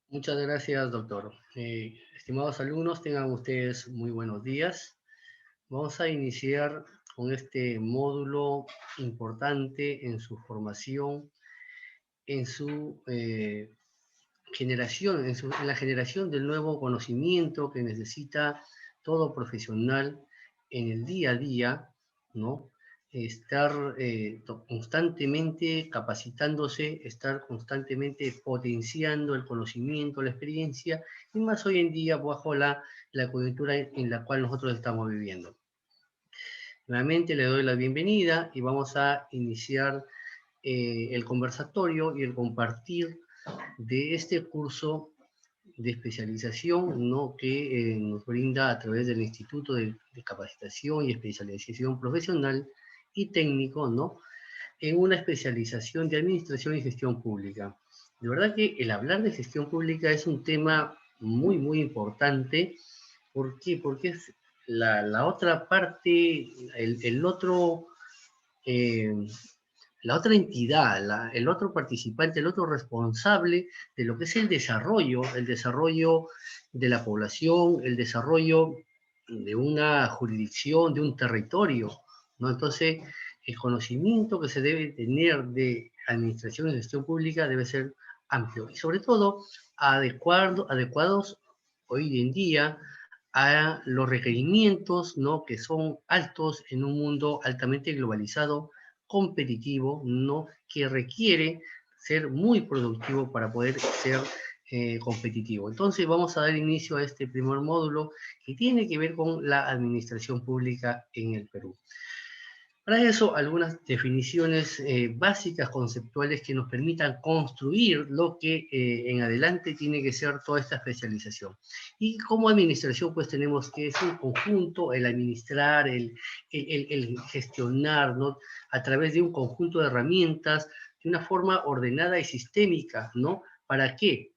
Muchas gracias, doctor. Estimados alumnos, tengan ustedes muy buenos días. Vamos a iniciar con este módulo importante en su formación, en su generación, en la generación del nuevo conocimiento que necesita todo profesional en el día a día, ¿no? Estar constantemente capacitándose, estar constantemente potenciando el conocimiento, la experiencia, y más hoy en día bajo la coyuntura en la cual nosotros estamos viviendo. Nuevamente le doy la bienvenida y vamos a iniciar el conversatorio y el compartir de este curso de especialización, ¿no? que nos brinda a través del Instituto de Capacitación y Especialización Profesional y Técnico, ¿no? en una especialización de Administración y Gestión Pública. De verdad que el hablar de gestión pública es un tema muy, muy importante. ¿Por qué? Porque es la otra parte, el otro eh, la otra entidad, el otro participante, el otro responsable de lo que es el desarrollo de la población, el desarrollo de una jurisdicción, de un territorio, ¿no? Entonces, el conocimiento que se debe tener de administración y gestión pública debe ser amplio y sobre todo adecuados hoy en día a los requerimientos, ¿no? que son altos en un mundo altamente globalizado, competitivo, ¿no? que requiere ser muy productivo para poder ser competitivo. Entonces vamos a dar inicio a este primer módulo que tiene que ver con la administración pública en el Perú. Para eso, algunas definiciones básicas, conceptuales, que nos permitan construir lo que en adelante tiene que ser toda esta especialización. Y como administración, pues tenemos que es un conjunto, el administrar, el gestionar, ¿no? A través de un conjunto de herramientas, de una forma ordenada y sistémica, ¿no? ¿Para qué?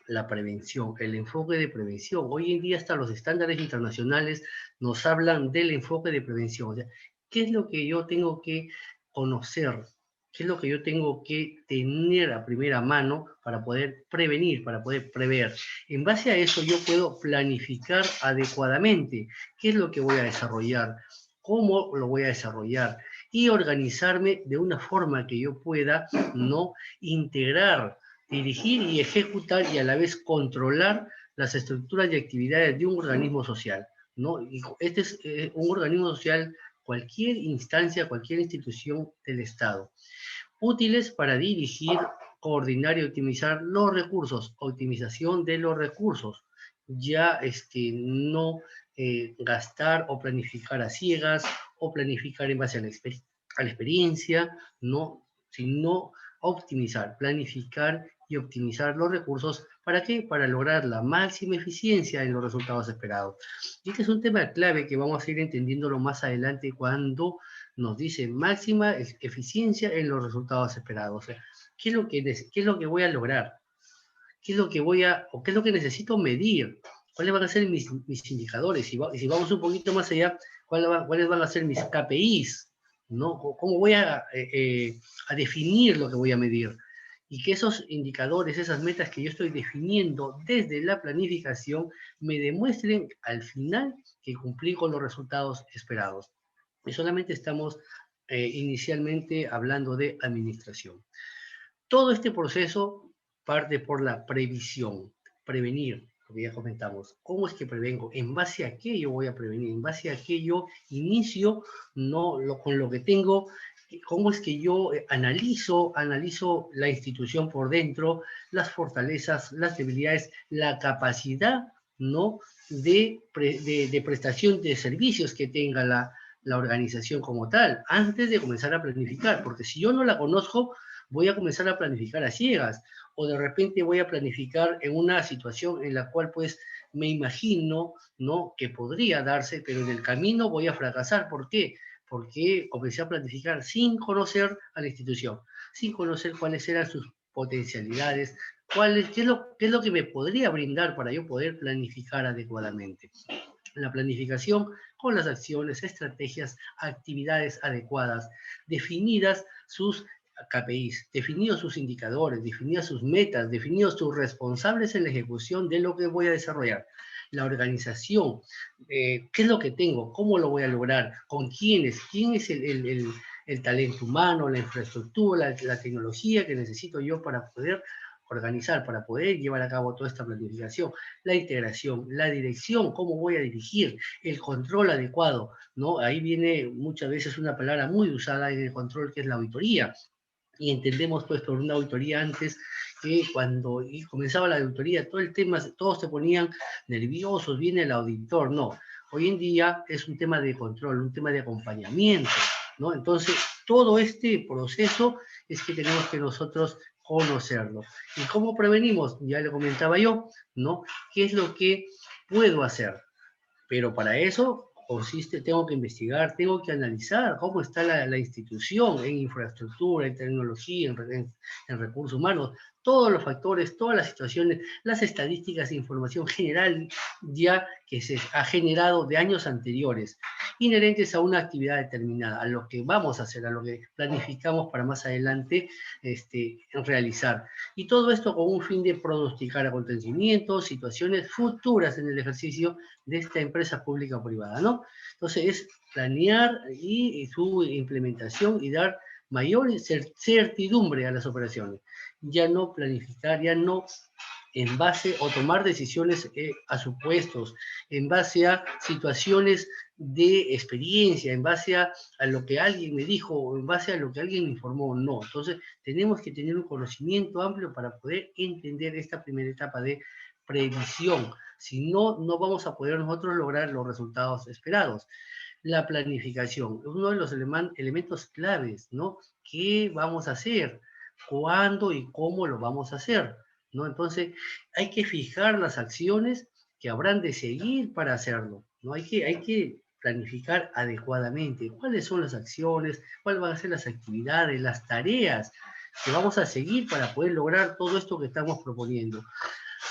La prevención, el enfoque de prevención. Hoy en día hasta los estándares internacionales nos hablan del enfoque de prevención. O sea, ¿qué es lo que yo tengo que conocer? ¿Qué es lo que yo tengo que tener a primera mano para poder prevenir, para poder prever? En base a eso yo puedo planificar adecuadamente qué es lo que voy a desarrollar, cómo lo voy a desarrollar y organizarme de una forma que yo pueda no integrar, dirigir y ejecutar y a la vez controlar las estructuras y actividades de un organismo social, ¿no? Y este es un organismo social, cualquier instancia, cualquier institución del Estado, útiles para dirigir, coordinar y optimizar los recursos, optimización de los recursos, ya no gastar o planificar a ciegas o planificar en base a la experiencia, no, sino optimizar, planificar y optimizar los recursos. ¿Para qué? Para lograr la máxima eficiencia en los resultados esperados. Y este es un tema clave que vamos a ir entendiéndolo más adelante cuando nos dice máxima eficiencia en los resultados esperados. O sea, ¿qué es lo que voy a lograr? ¿Qué es lo que o qué es lo que necesito medir? ¿Cuáles van a ser mis indicadores? Y si vamos un poquito más allá, ¿cuáles van a ser mis KPIs? ¿No? ¿Cómo voy a definir lo que voy a medir? Y que esos indicadores, esas metas que yo estoy definiendo desde la planificación, me demuestren al final que cumplí con los resultados esperados. Y solamente estamos inicialmente hablando de administración. Todo este proceso parte por la previsión, prevenir, lo que ya comentamos. ¿Cómo es que prevengo? ¿En base a qué yo voy a prevenir? ¿En base a qué yo inicio con lo que tengo? ¿Cómo es que yo analizo la institución por dentro, las fortalezas, las debilidades, la capacidad, ¿no? de prestación de servicios que tenga la organización como tal, antes de comenzar a planificar? Porque si yo no la conozco, voy a comenzar a planificar a ciegas, o de repente voy a planificar en una situación en la cual pues me imagino, ¿no? que podría darse, pero en el camino voy a fracasar. ¿Por qué? Porque comencé a planificar sin conocer a la institución, sin conocer cuáles eran sus potencialidades, qué es lo que me podría brindar para yo poder planificar adecuadamente. La planificación con las acciones, estrategias, actividades adecuadas, definidas sus KPIs, definidos sus indicadores, definidas sus metas, definidos sus responsables en la ejecución de lo que voy a desarrollar. La organización, qué es lo que tengo, cómo lo voy a lograr, con quiénes, quién es el talento humano, la infraestructura, la tecnología que necesito yo para poder organizar, para poder llevar a cabo toda esta planificación, la integración, la dirección, cómo voy a dirigir, el control adecuado, ¿no? Ahí viene muchas veces una palabra muy usada en el control que es la auditoría. Y entendemos pues por una auditoría antes que cuando comenzaba la auditoría todo el tema, todos se ponían nerviosos, viene el auditor, no. Hoy en día es un tema de control, un tema de acompañamiento, ¿no? Entonces, todo este proceso es que tenemos que nosotros conocerlo. ¿Y cómo prevenimos? Ya le comentaba yo, ¿no? ¿Qué es lo que puedo hacer? Pero para eso consiste, tengo que investigar, tengo que analizar cómo está la institución en infraestructura, en tecnología, en recursos humanos, todos los factores, todas las situaciones, las estadísticas e información general ya que se ha generado de años anteriores, inherentes a una actividad determinada, a lo que vamos a hacer, a lo que planificamos para más adelante realizar. Y todo esto con un fin de pronosticar acontecimientos, situaciones futuras en el ejercicio de esta empresa pública o privada, ¿no? Entonces es planear y su implementación y dar mayor certidumbre a las operaciones. Ya no planificar, ya no en base o tomar decisiones a supuestos, en base a situaciones de experiencia, en base a lo que alguien me dijo o en base a lo que alguien me informó, no. Entonces tenemos que tener un conocimiento amplio para poder entender esta primera etapa de previsión. Si no, no vamos a poder nosotros lograr los resultados esperados. La planificación, uno de los elementos claves, ¿no? ¿Qué vamos a hacer? ¿Cuándo y cómo lo vamos a hacer? ¿No? Entonces, hay que fijar las acciones que habrán de seguir para hacerlo, ¿no? Hay que planificar adecuadamente cuáles son las acciones, cuáles van a ser las actividades, las tareas que vamos a seguir para poder lograr todo esto que estamos proponiendo.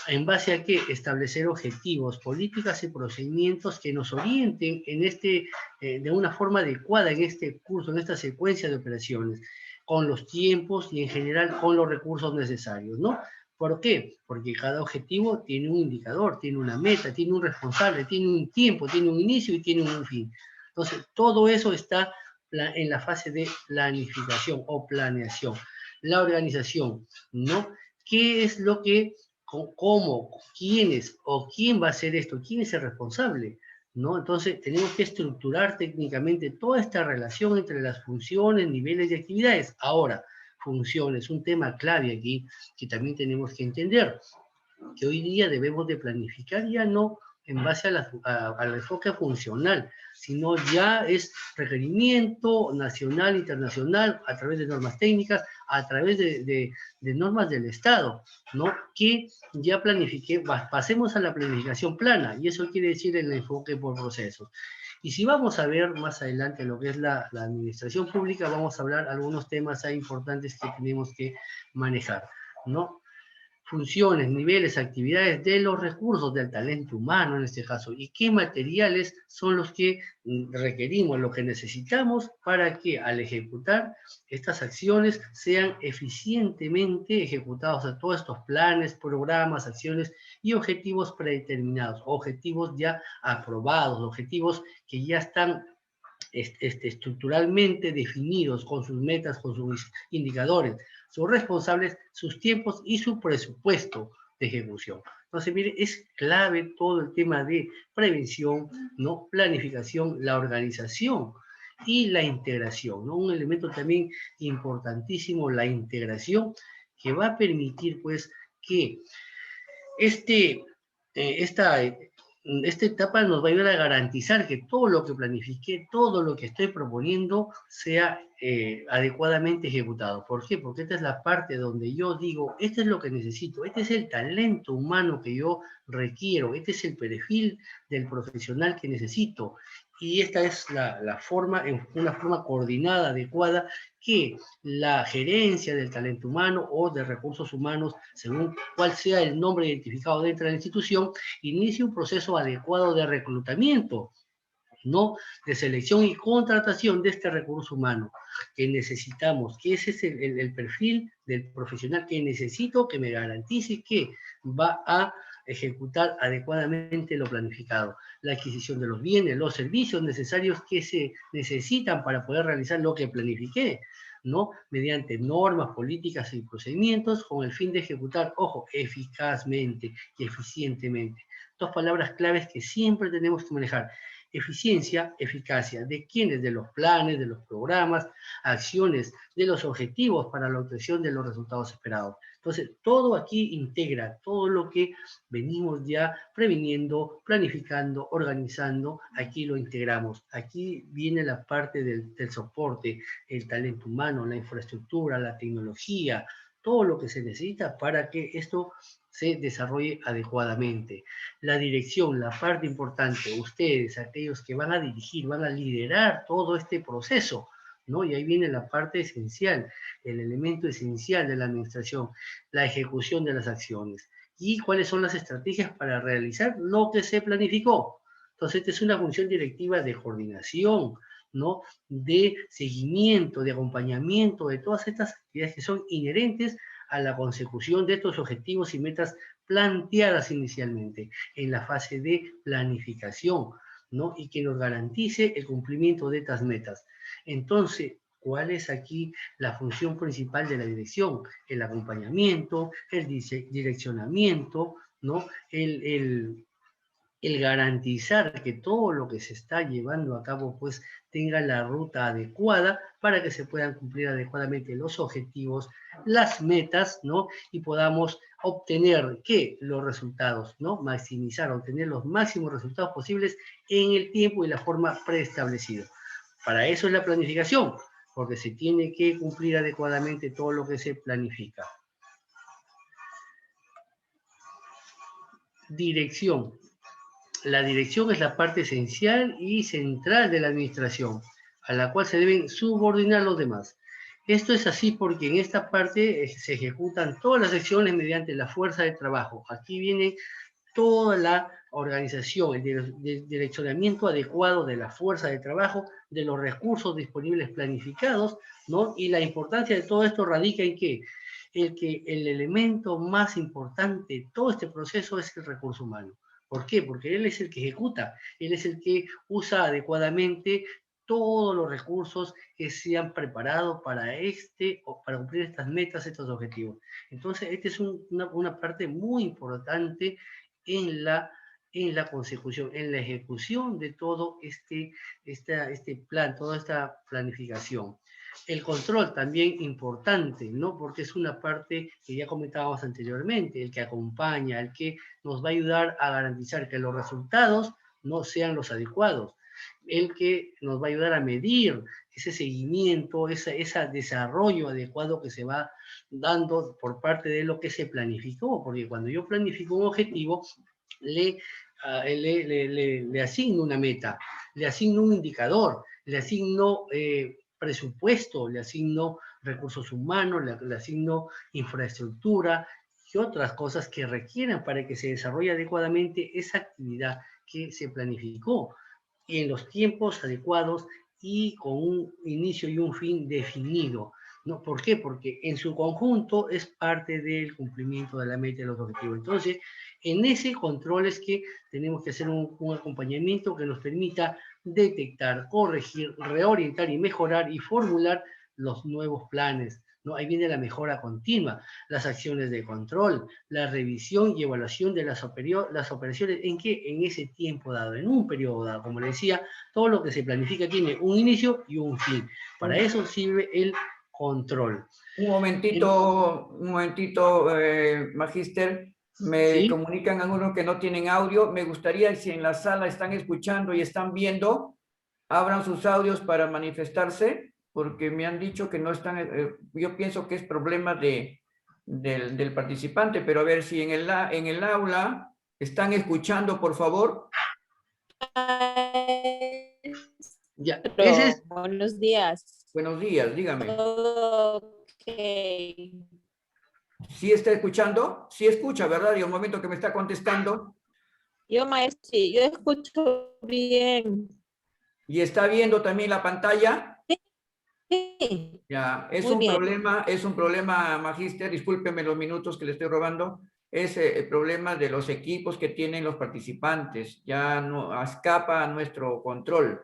¿En base a qué? Establecer objetivos, políticas y procedimientos que nos orienten en de una forma adecuada en este curso, en esta secuencia de operaciones, con los tiempos y en general con los recursos necesarios, ¿no? ¿Por qué? Porque cada objetivo tiene un indicador, tiene una meta, tiene un responsable, tiene un tiempo, tiene un inicio y tiene un fin. Entonces, todo eso está en la fase de planificación o planeación. La organización, ¿no? ¿Qué es lo que cómo, quiénes o quién va a hacer esto, quién es el responsable, ¿no? Entonces tenemos que estructurar técnicamente toda esta relación entre las funciones, niveles y actividades. Ahora, funciones, un tema clave aquí que también tenemos que entender, que hoy día debemos de planificar ya no en base al enfoque funcional, sino ya es requerimiento nacional, internacional, a través de normas técnicas, a través de normas del Estado, ¿no? Que ya planifique, pasemos a la planificación plana, y eso quiere decir el enfoque por procesos. Y si vamos a ver más adelante lo que es la administración pública, vamos a hablar algunos temas ahí importantes que tenemos que manejar, ¿no? Funciones, niveles, actividades de los recursos del talento humano en este caso, y qué materiales son los que requerimos, lo que necesitamos para que al ejecutar estas acciones sean eficientemente ejecutados a todos estos planes, programas, acciones y objetivos predeterminados, objetivos ya aprobados, objetivos que ya están estructuralmente definidos con sus metas, con sus indicadores, sus responsables, sus tiempos y su presupuesto de ejecución. Entonces, mire, es clave todo el tema de prevención, ¿no? Planificación, la organización y la integración, ¿no? Un elemento también importantísimo, la integración, que va a permitir, pues, que esta etapa nos va a ayudar a garantizar que todo lo que planifique, todo lo que estoy proponiendo sea adecuadamente ejecutado. ¿Por qué? Porque esta es la parte donde yo digo, este es lo que necesito, este es el talento humano que yo requiero, este es el perfil del profesional que necesito. Y esta es una forma coordinada, adecuada, que la gerencia del talento humano o de recursos humanos, según cuál sea el nombre identificado dentro de la institución, inicie un proceso adecuado de reclutamiento ¿no? De selección y contratación de este recurso humano que necesitamos, que ese es el perfil del profesional que necesito, que me garantice que va a ejecutar adecuadamente lo planificado, la adquisición de los bienes, los servicios necesarios que se necesitan para poder realizar lo que planifiqué, ¿no? Mediante normas, políticas y procedimientos con el fin de ejecutar, ojo, eficazmente y eficientemente. Dos palabras claves que siempre tenemos que manejar. Eficiencia, eficacia. ¿De quiénes? De los planes, de los programas, acciones, de los objetivos para la obtención de los resultados esperados. Entonces, todo aquí integra todo lo que venimos ya previniendo, planificando, organizando, aquí lo integramos. Aquí viene la parte del soporte, el talento humano, la infraestructura, la tecnología, todo lo que se necesita para que esto se desarrolle adecuadamente. La dirección, la parte importante, ustedes, aquellos que van a dirigir, van a liderar todo este proceso, ¿no? Y ahí viene la parte esencial, el elemento esencial de la administración, la ejecución de las acciones. ¿Y cuáles son las estrategias para realizar lo que se planificó? Entonces, esta es una función directiva de coordinación, ¿no? De seguimiento, de acompañamiento, de todas estas actividades que son inherentes a la consecución de estos objetivos y metas planteadas inicialmente en la fase de planificación, ¿no? Y que nos garantice el cumplimiento de estas metas. Entonces, ¿cuál es aquí la función principal de la dirección? El acompañamiento, el direccionamiento, ¿no? El garantizar que todo lo que se está llevando a cabo pues tenga la ruta adecuada para que se puedan cumplir adecuadamente los objetivos, las metas, ¿no? Y podamos obtener que los resultados, ¿no? Maximizar, obtener los máximos resultados posibles en el tiempo y la forma preestablecido. Para eso es la planificación, porque se tiene que cumplir adecuadamente todo lo que se planifica. Dirección. La dirección es la parte esencial y central de la administración, a la cual se deben subordinar los demás. Esto es así porque en esta parte se ejecutan todas las acciones mediante la fuerza de trabajo. Aquí viene toda la organización, el direccionamiento adecuado de la fuerza de trabajo, de los recursos disponibles planificados, ¿no? Y la importancia de todo esto radica en que el elemento más importante de todo este proceso es el recurso humano. ¿Por qué? Porque él es el que ejecuta, él es el que usa adecuadamente todos los recursos que se han preparado para cumplir estas metas, estos objetivos. Entonces, esta es una parte muy importante en la consecución, en la ejecución de todo este plan, toda esta planificación. El control también importante, ¿no? Porque es una parte que ya comentábamos anteriormente, el que acompaña, el que nos va a ayudar a garantizar que los resultados no sean los adecuados, el que nos va a ayudar a medir ese seguimiento, ese desarrollo adecuado que se va dando por parte de lo que se planificó, porque cuando yo planifico un objetivo, le asigno una meta, le asigno un indicador, le asigno presupuesto, le asigno recursos humanos, le asigno infraestructura y otras cosas que requieran para que se desarrolle adecuadamente esa actividad que se planificó y en los tiempos adecuados y con un inicio y un fin definido. ¿No? ¿Por qué? Porque en su conjunto es parte del cumplimiento de la meta y los objetivos. Entonces, en ese control es que tenemos que hacer un acompañamiento que nos permita detectar, corregir, reorientar y mejorar y formular los nuevos planes, ¿no? Ahí viene la mejora continua, las acciones de control, la revisión y evaluación de las operaciones, ¿en qué? En ese tiempo dado, en un periodo dado. Como le decía, todo lo que se planifica tiene un inicio y un fin. Para eso sirve el control. Un momentito, Magíster. Me ¿Sí? comunican algunos que no tienen audio. Me gustaría, si en la sala están escuchando y están viendo, abran sus audios para manifestarse, porque me han dicho que no están, yo pienso que es problema del participante, pero a ver si en el aula están escuchando, por favor. Ya, ese es. Buenos días. Buenos días, dígame. Todo ok. ¿Sí está escuchando? Sí escucha, ¿verdad? Y al momento que me está contestando. Yo, maestro, sí, yo escucho bien. ¿Y está viendo también la pantalla? Sí, Ya, muy bien. es un problema, magíster, discúlpeme los minutos que le estoy robando, es el problema de los equipos que tienen los participantes, ya no escapa a nuestro control.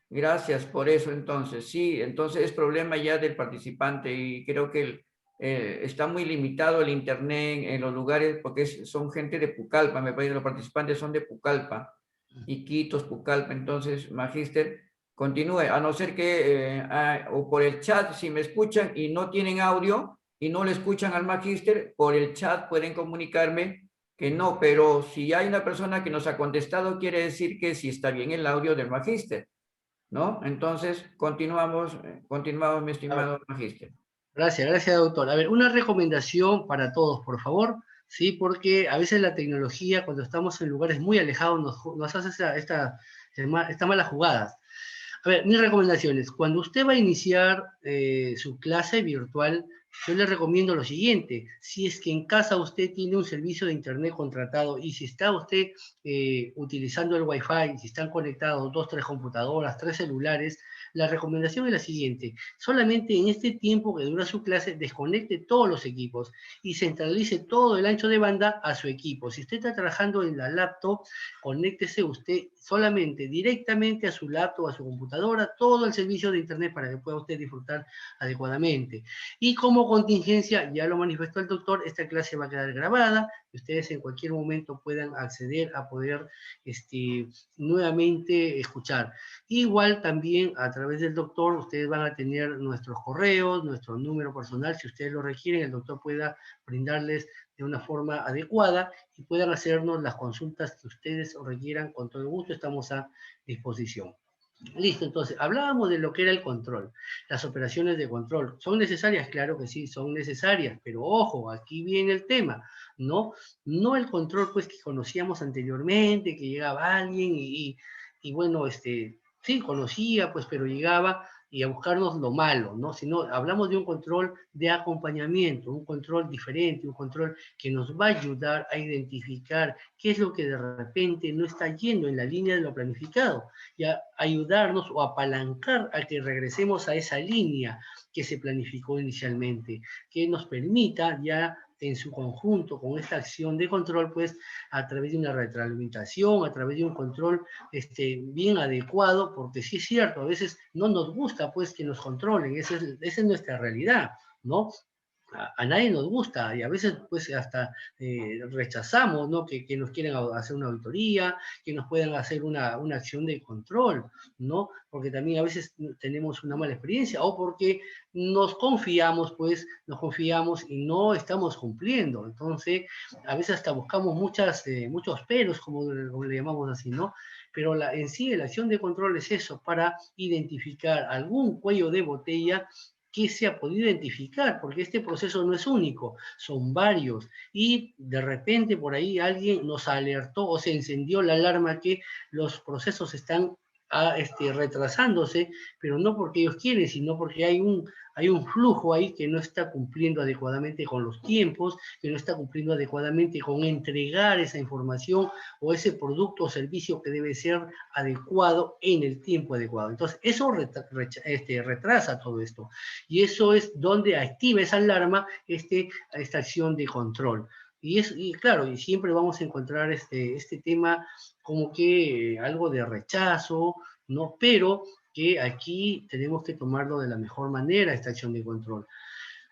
Gracias por eso, entonces, sí, entonces es problema ya del participante y creo que está muy limitado el internet en los lugares, porque son gente de Pucallpa, me parece que los participantes son de Pucallpa, Iquitos, Pucallpa, entonces, magíster, continúe, a no ser que, o por el chat, si me escuchan y no tienen audio y no le escuchan al magíster, por el chat pueden comunicarme que no, pero si hay una persona que nos ha contestado, quiere decir que sí está bien el audio del magíster, ¿no? Entonces, continuamos, mi estimado magíster. Gracias, gracias, doctor. A ver, una recomendación para todos, por favor, ¿sí? Porque a veces la tecnología, cuando estamos en lugares muy alejados, nos hace estas malas jugadas. A ver, mis recomendaciones. Cuando usted va a iniciar su clase virtual, yo le recomiendo lo siguiente. Si es que en casa usted tiene un servicio de internet contratado y si está usted utilizando el Wi-Fi, si están conectados 2, 3 computadoras, 3 celulares, la recomendación es la siguiente. Solamente en este tiempo que dura su clase, desconecte todos los equipos y centralice todo el ancho de banda a su equipo. Si usted está trabajando en la laptop, conéctese usted solamente directamente a su laptop, a su computadora, todo el servicio de internet para que pueda usted disfrutar adecuadamente. Y como contingencia, ya lo manifestó el doctor, esta clase va a quedar grabada y ustedes en cualquier momento puedan acceder a poder nuevamente escuchar. Igual también a través del doctor ustedes van a tener nuestros correos, nuestro número personal, si ustedes lo requieren, el doctor pueda brindarles de una forma adecuada y puedan hacernos las consultas que ustedes requieran con todo gusto, estamos a disposición. Listo, entonces, hablábamos de lo que era el control, las operaciones de control. ¿Son necesarias? Claro que sí, son necesarias, pero ojo, aquí viene el tema, ¿no? No el control, pues, que conocíamos anteriormente, que llegaba alguien y bueno, sí, conocía, pues, pero llegaba y a buscarnos lo malo, ¿no? Sino hablamos de un control de acompañamiento, un control diferente, un control que nos va a ayudar a identificar qué es lo que de repente no está yendo en la línea de lo planificado y a ayudarnos o apalancar a que regresemos a esa línea que se planificó inicialmente, que nos permita ya en su conjunto con esta acción de control, pues a través de una retroalimentación, a través de un control bien adecuado, porque sí es cierto, a veces no nos gusta pues que nos controlen, esa es nuestra realidad, ¿no? A nadie nos gusta y a veces pues hasta rechazamos, ¿no? Que nos quieran hacer una auditoría, que nos puedan hacer una acción de control, ¿no? Porque también a veces tenemos una mala experiencia o porque nos confiamos y no estamos cumpliendo. Entonces, a veces hasta buscamos muchos peros, como le llamamos así, ¿no? Pero en sí la acción de control es eso, para identificar algún cuello de botella que se ha podido identificar, porque este proceso no es único, son varios, y de repente por ahí alguien nos alertó o se encendió la alarma que los procesos están retrasándose, pero no porque ellos quieren, sino porque hay un flujo ahí que no está cumpliendo adecuadamente con los tiempos, que no está cumpliendo adecuadamente con entregar esa información o ese producto o servicio que debe ser adecuado en el tiempo adecuado. Entonces, eso retrasa todo esto. Y eso es donde activa esa alarma esta acción de control. Y claro, y siempre vamos a encontrar este tema como que algo de rechazo, ¿no? Pero que aquí tenemos que tomarlo de la mejor manera, esta acción de control.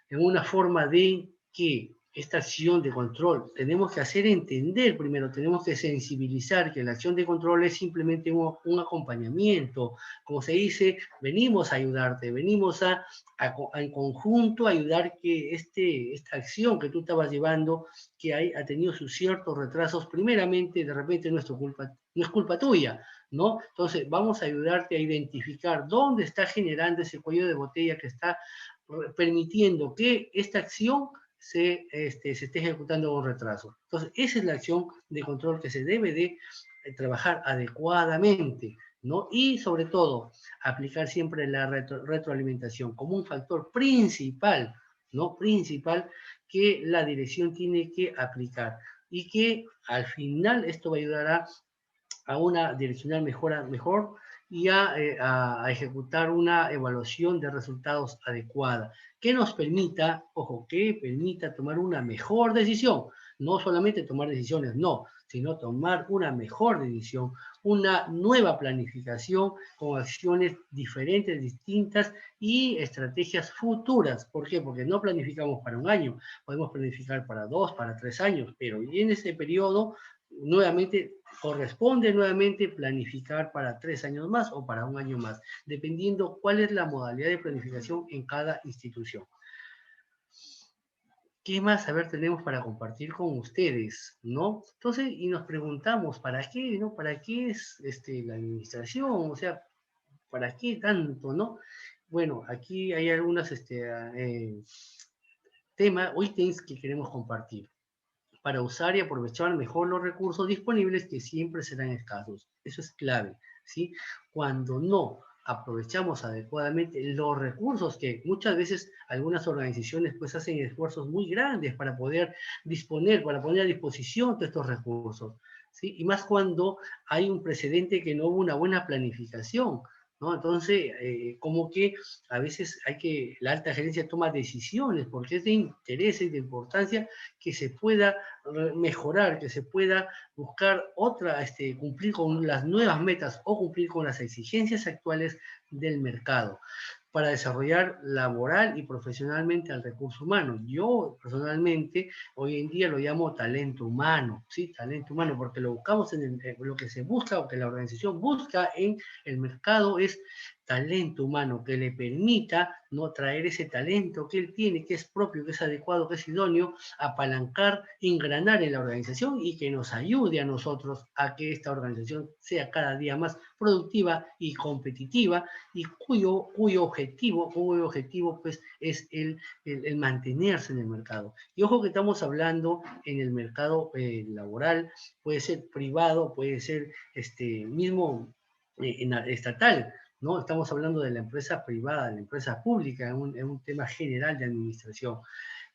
En una forma de que esta acción de control tenemos que hacer entender primero, tenemos que sensibilizar que la acción de control es simplemente un acompañamiento. Como se dice, venimos a ayudarte, venimos en conjunto a ayudar que esta acción que tú estabas llevando, que ha tenido sus ciertos retrasos, primeramente, de repente no es culpa tuya, ¿no? Entonces, vamos a ayudarte a identificar dónde está generando ese cuello de botella que está permitiendo que esta acción se esté ejecutando con retraso. Entonces, esa es la acción de control que se debe de trabajar adecuadamente, ¿no? Y sobre todo, aplicar siempre la retroalimentación como un factor principal, ¿no? Principal que la dirección tiene que aplicar y que al final esto va a ayudar a una direccional mejor y a ejecutar una evaluación de resultados adecuada, que nos permita, ojo, que permita tomar una mejor decisión. No solamente tomar decisiones, no, sino tomar una mejor decisión, una nueva planificación con acciones diferentes, distintas y estrategias futuras. ¿Por qué? Porque no planificamos para un año, podemos planificar para 2, para 3 años, pero en ese periodo nuevamente corresponde nuevamente planificar para 3 años más o para un año más, dependiendo cuál es la modalidad de planificación en cada institución. ¿Qué más, a ver, tenemos para compartir con ustedes, no? Entonces, y nos preguntamos, ¿para qué, no? ¿Para qué es la administración? O sea, ¿para qué tanto, no? Bueno, aquí hay algunos temas o ítems que queremos compartir para usar y aprovechar mejor los recursos disponibles que siempre serán escasos. Eso es clave, ¿sí? Cuando no aprovechamos adecuadamente los recursos que muchas veces algunas organizaciones pues hacen esfuerzos muy grandes para poder disponer, para poner a disposición de estos recursos, ¿sí? Y más cuando hay un precedente que no hubo una buena planificación, ¿no? Entonces, como que a veces la alta gerencia toma decisiones porque es de interés y de importancia que se pueda mejorar, que se pueda buscar cumplir con las nuevas metas o cumplir con las exigencias actuales del mercado para desarrollar laboral y profesionalmente al recurso humano. Yo personalmente hoy en día lo llamo talento humano, ¿sí? Talento humano, porque lo buscamos lo que se busca o que la organización busca en el mercado es talento humano que le permita no traer ese talento que él tiene, que es propio, que es adecuado, que es idóneo, apalancar, engranar en la organización y que nos ayude a nosotros a que esta organización sea cada día más productiva y competitiva y cuyo objetivo pues es el mantenerse en el mercado. Y ojo que estamos hablando en el mercado laboral, puede ser privado, puede ser mismo estatal, ¿no? Estamos hablando de la empresa privada, de la empresa pública, en un tema general de administración,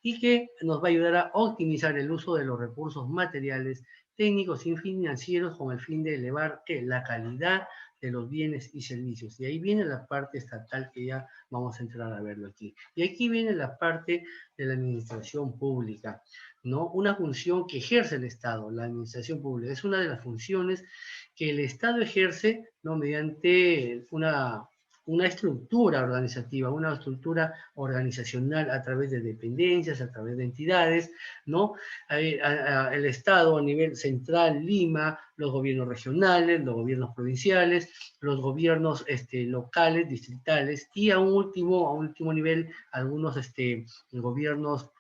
y que nos va a ayudar a optimizar el uso de los recursos materiales, técnicos y financieros con el fin de elevar la calidad de los bienes y servicios. Y ahí viene la parte estatal que ya vamos a entrar a verlo aquí. Y aquí viene la parte de la administración pública, ¿no? Una función que ejerce el Estado, la administración pública. Es una de las funciones que el Estado ejerce, ¿no? Mediante una estructura organizativa, una estructura organizacional a través de dependencias, a través de entidades, ¿no? El Estado a nivel central, Lima, los gobiernos regionales, los gobiernos provinciales, los gobiernos locales, distritales, y a un último nivel, algunos gobiernos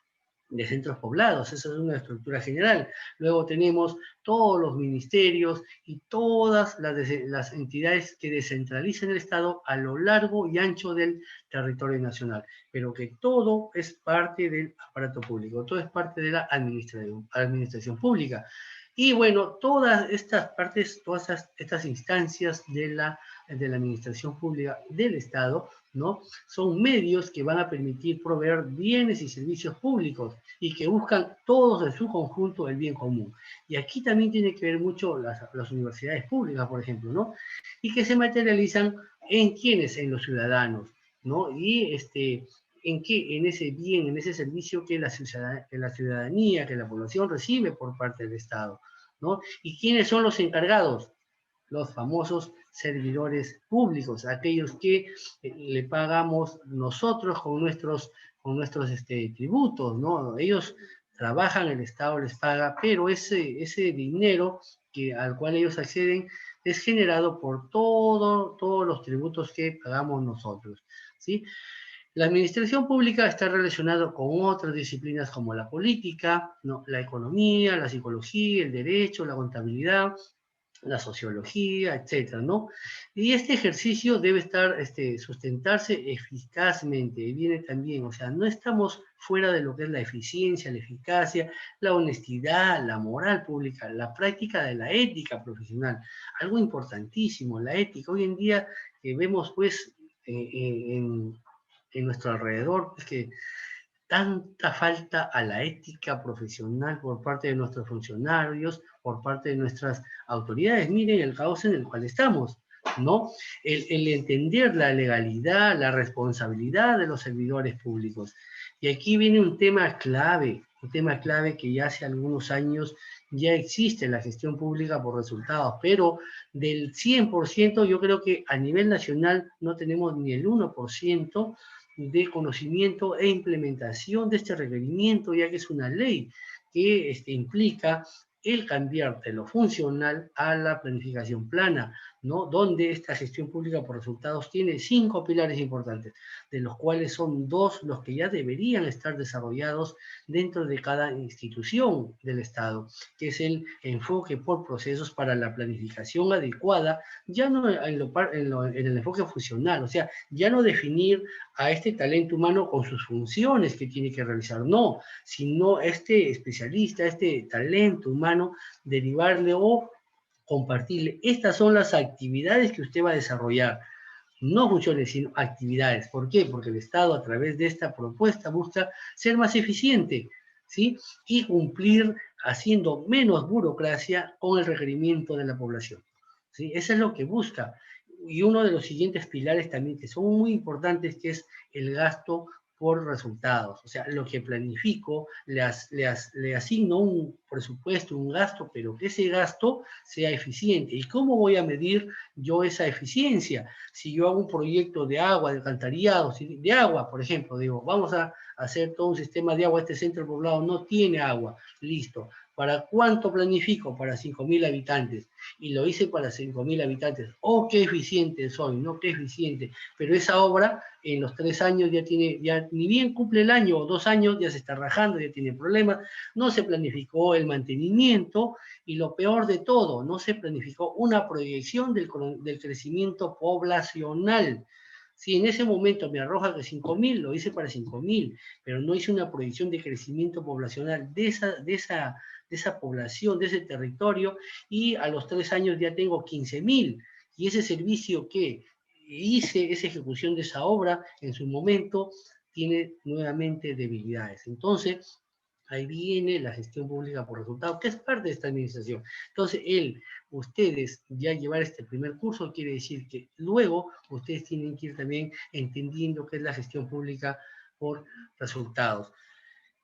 de centros poblados. Esa es una estructura general. Luego tenemos todos los ministerios y todas las entidades que descentralizan el Estado a lo largo y ancho del territorio nacional, pero que todo es parte del aparato público, todo es parte de la administración pública. Y bueno, todas estas partes, todas estas instancias de la administración pública del Estado, ¿no? Son medios que van a permitir proveer bienes y servicios públicos y que buscan todos en su conjunto el bien común. Y aquí también tiene que ver mucho las universidades públicas, por ejemplo, ¿no? Y que se materializan en quiénes, en los ciudadanos, ¿no? Y en ese bien, en ese servicio que la ciudadanía, que la población recibe por parte del Estado, ¿no? ¿Y quiénes son los encargados? Los famosos servidores públicos, aquellos que le pagamos nosotros con nuestros tributos, ¿no? Ellos trabajan, el Estado les paga, pero ese dinero al cual ellos acceden es generado por todos los tributos que pagamos nosotros, ¿sí? La administración pública está relacionada con otras disciplinas como la política, ¿no? La economía, la psicología, el derecho, la contabilidad, la sociología, etcétera, ¿no? Y este ejercicio debe sustentarse eficazmente, y viene también, o sea, no estamos fuera de lo que es la eficiencia, la eficacia, la honestidad, la moral pública, la práctica de la ética profesional, algo importantísimo, la ética. Hoy en día vemos, pues, en nuestro alrededor, pues, que tanta falta a la ética profesional por parte de nuestros funcionarios, por parte de nuestras autoridades. Miren el caos en el cual estamos, ¿no? El entender la legalidad, la responsabilidad de los servidores públicos. Y aquí viene un tema clave que ya hace algunos años ya existe en la gestión pública por resultados, pero del 100% yo creo que a nivel nacional no tenemos ni el 1% de conocimiento e implementación de este requerimiento, ya que es una ley que implica el cambiar de lo funcional a la planificación plana, ¿no? Donde esta gestión pública por resultados tiene 5 pilares importantes, de los cuales son 2 los que ya deberían estar desarrollados dentro de cada institución del Estado, que es el enfoque por procesos para la planificación adecuada, ya no en el enfoque funcional, o sea, ya no definir a este talento humano con sus funciones que tiene que realizar, no, sino este especialista, este talento humano, derivarle o compartirle. Estas son las actividades que usted va a desarrollar. No funciones, sino actividades. ¿Por qué? Porque el Estado, a través de esta propuesta, busca ser más eficiente, ¿sí? Y cumplir haciendo menos burocracia con el requerimiento de la población, ¿sí? Eso es lo que busca. Y uno de los siguientes pilares también que son muy importantes, que es el gasto por resultados. O sea, lo que planifico, le asigno un presupuesto, un gasto, pero que ese gasto sea eficiente. ¿Y cómo voy a medir yo esa eficiencia? Si yo hago un proyecto de agua, de alcantarillado, de agua, por ejemplo, digo, vamos a hacer todo un sistema de agua, este centro poblado no tiene agua, listo. ¿Para cuánto planifico? Para 5.000 habitantes. Y lo hice para 5.000 habitantes. ¡Oh, qué eficiente soy! No, qué eficiente. Pero esa obra en los 3 años ya tiene, ya ni bien cumple el año o 2 años, ya se está rajando, ya tiene problemas. No se planificó el mantenimiento y lo peor de todo, no se planificó una proyección del crecimiento poblacional. Si en ese momento me arroja que 5.000, lo hice para 5.000, pero no hice una proyección de crecimiento poblacional de esa población, de ese territorio, y a los 3 años ya tengo 15.000. Y ese servicio que hice, esa ejecución de esa obra en su momento, tiene nuevamente debilidades. Entonces, ahí viene la gestión pública por resultados, que es parte de esta administración. Entonces, ustedes ya llevar este primer curso quiere decir que luego ustedes tienen que ir también entendiendo qué es la gestión pública por resultados.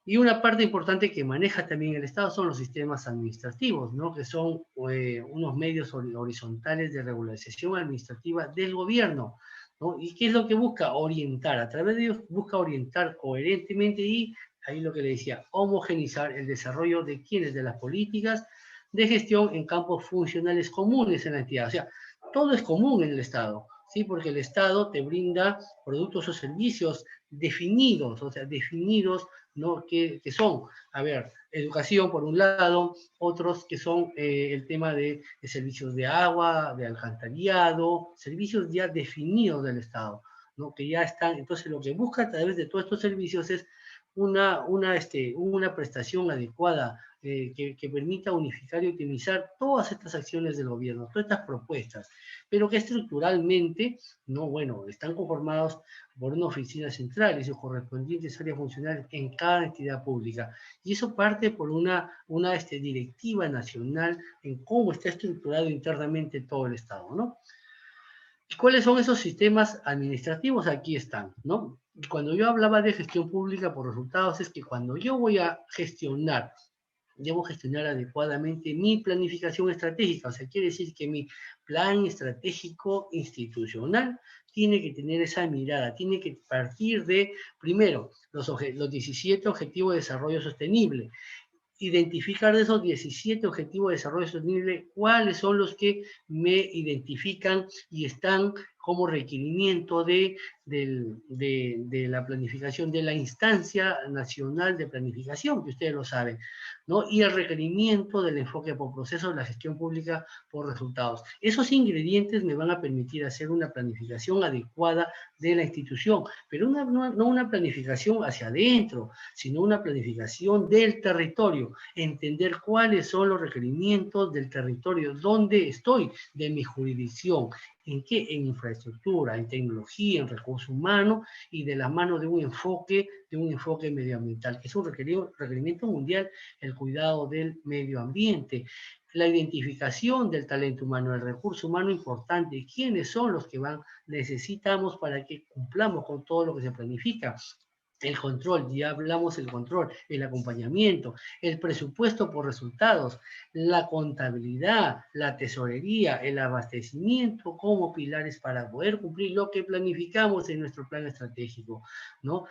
Y una parte importante que maneja también el Estado son los sistemas administrativos, ¿no? Que son unos medios horizontales de regularización administrativa del gobierno, ¿no? ¿Y qué es lo que busca? Orientar, a través de ellos busca orientar coherentemente y, ahí lo que le decía, homogenizar el desarrollo de quienes, de las políticas de gestión en campos funcionales comunes en la entidad. O sea, todo es común en el Estado, ¿sí? Porque el Estado te brinda productos o servicios definidos, o sea, definidos, ¿no? Que son, a ver, educación por un lado, otros que son el tema de servicios de agua, de alcantarillado, servicios ya definidos del Estado, ¿no? Que ya están, entonces lo que busca a través de todos estos servicios es una prestación adecuada que permita unificar y optimizar todas estas acciones del gobierno, todas estas propuestas, pero que estructuralmente, no, bueno, están conformados por una oficina central y sus correspondientes áreas funcionales en cada entidad pública. Y eso parte por una directiva nacional en cómo está estructurado internamente todo el Estado, ¿no? ¿Cuáles son esos sistemas administrativos? Aquí están, ¿no? Y cuando yo hablaba de gestión pública por resultados, es que cuando yo voy a gestionar, debo gestionar adecuadamente mi planificación estratégica. O sea, quiere decir que mi plan estratégico institucional tiene que tener esa mirada, tiene que partir de, primero, los 17 Objetivos de Desarrollo Sostenible. Identificar de esos 17 Objetivos de Desarrollo Sostenible cuáles son los que me identifican y están como requerimiento de la planificación de la Instancia Nacional de Planificación, que ustedes lo saben, ¿no? Y el requerimiento del enfoque por procesos de la gestión pública por resultados. Esos ingredientes me van a permitir hacer una planificación adecuada de la institución, pero no una planificación hacia adentro, sino una planificación del territorio, entender cuáles son los requerimientos del territorio, dónde estoy, de mi jurisdicción, en qué, en infraestructura, en tecnología, en recursos recurso humano y de las manos de un enfoque medioambiental, que es un requerimiento mundial, el cuidado del medio ambiente. La identificación del talento humano, el recurso humano importante, quiénes son los que necesitamos para que cumplamos con todo lo que se planifica. El control, ya hablamos del control, el acompañamiento, el presupuesto por resultados, la contabilidad, la tesorería, el abastecimiento como pilares para poder cumplir lo que planificamos en nuestro plan estratégico, ¿no?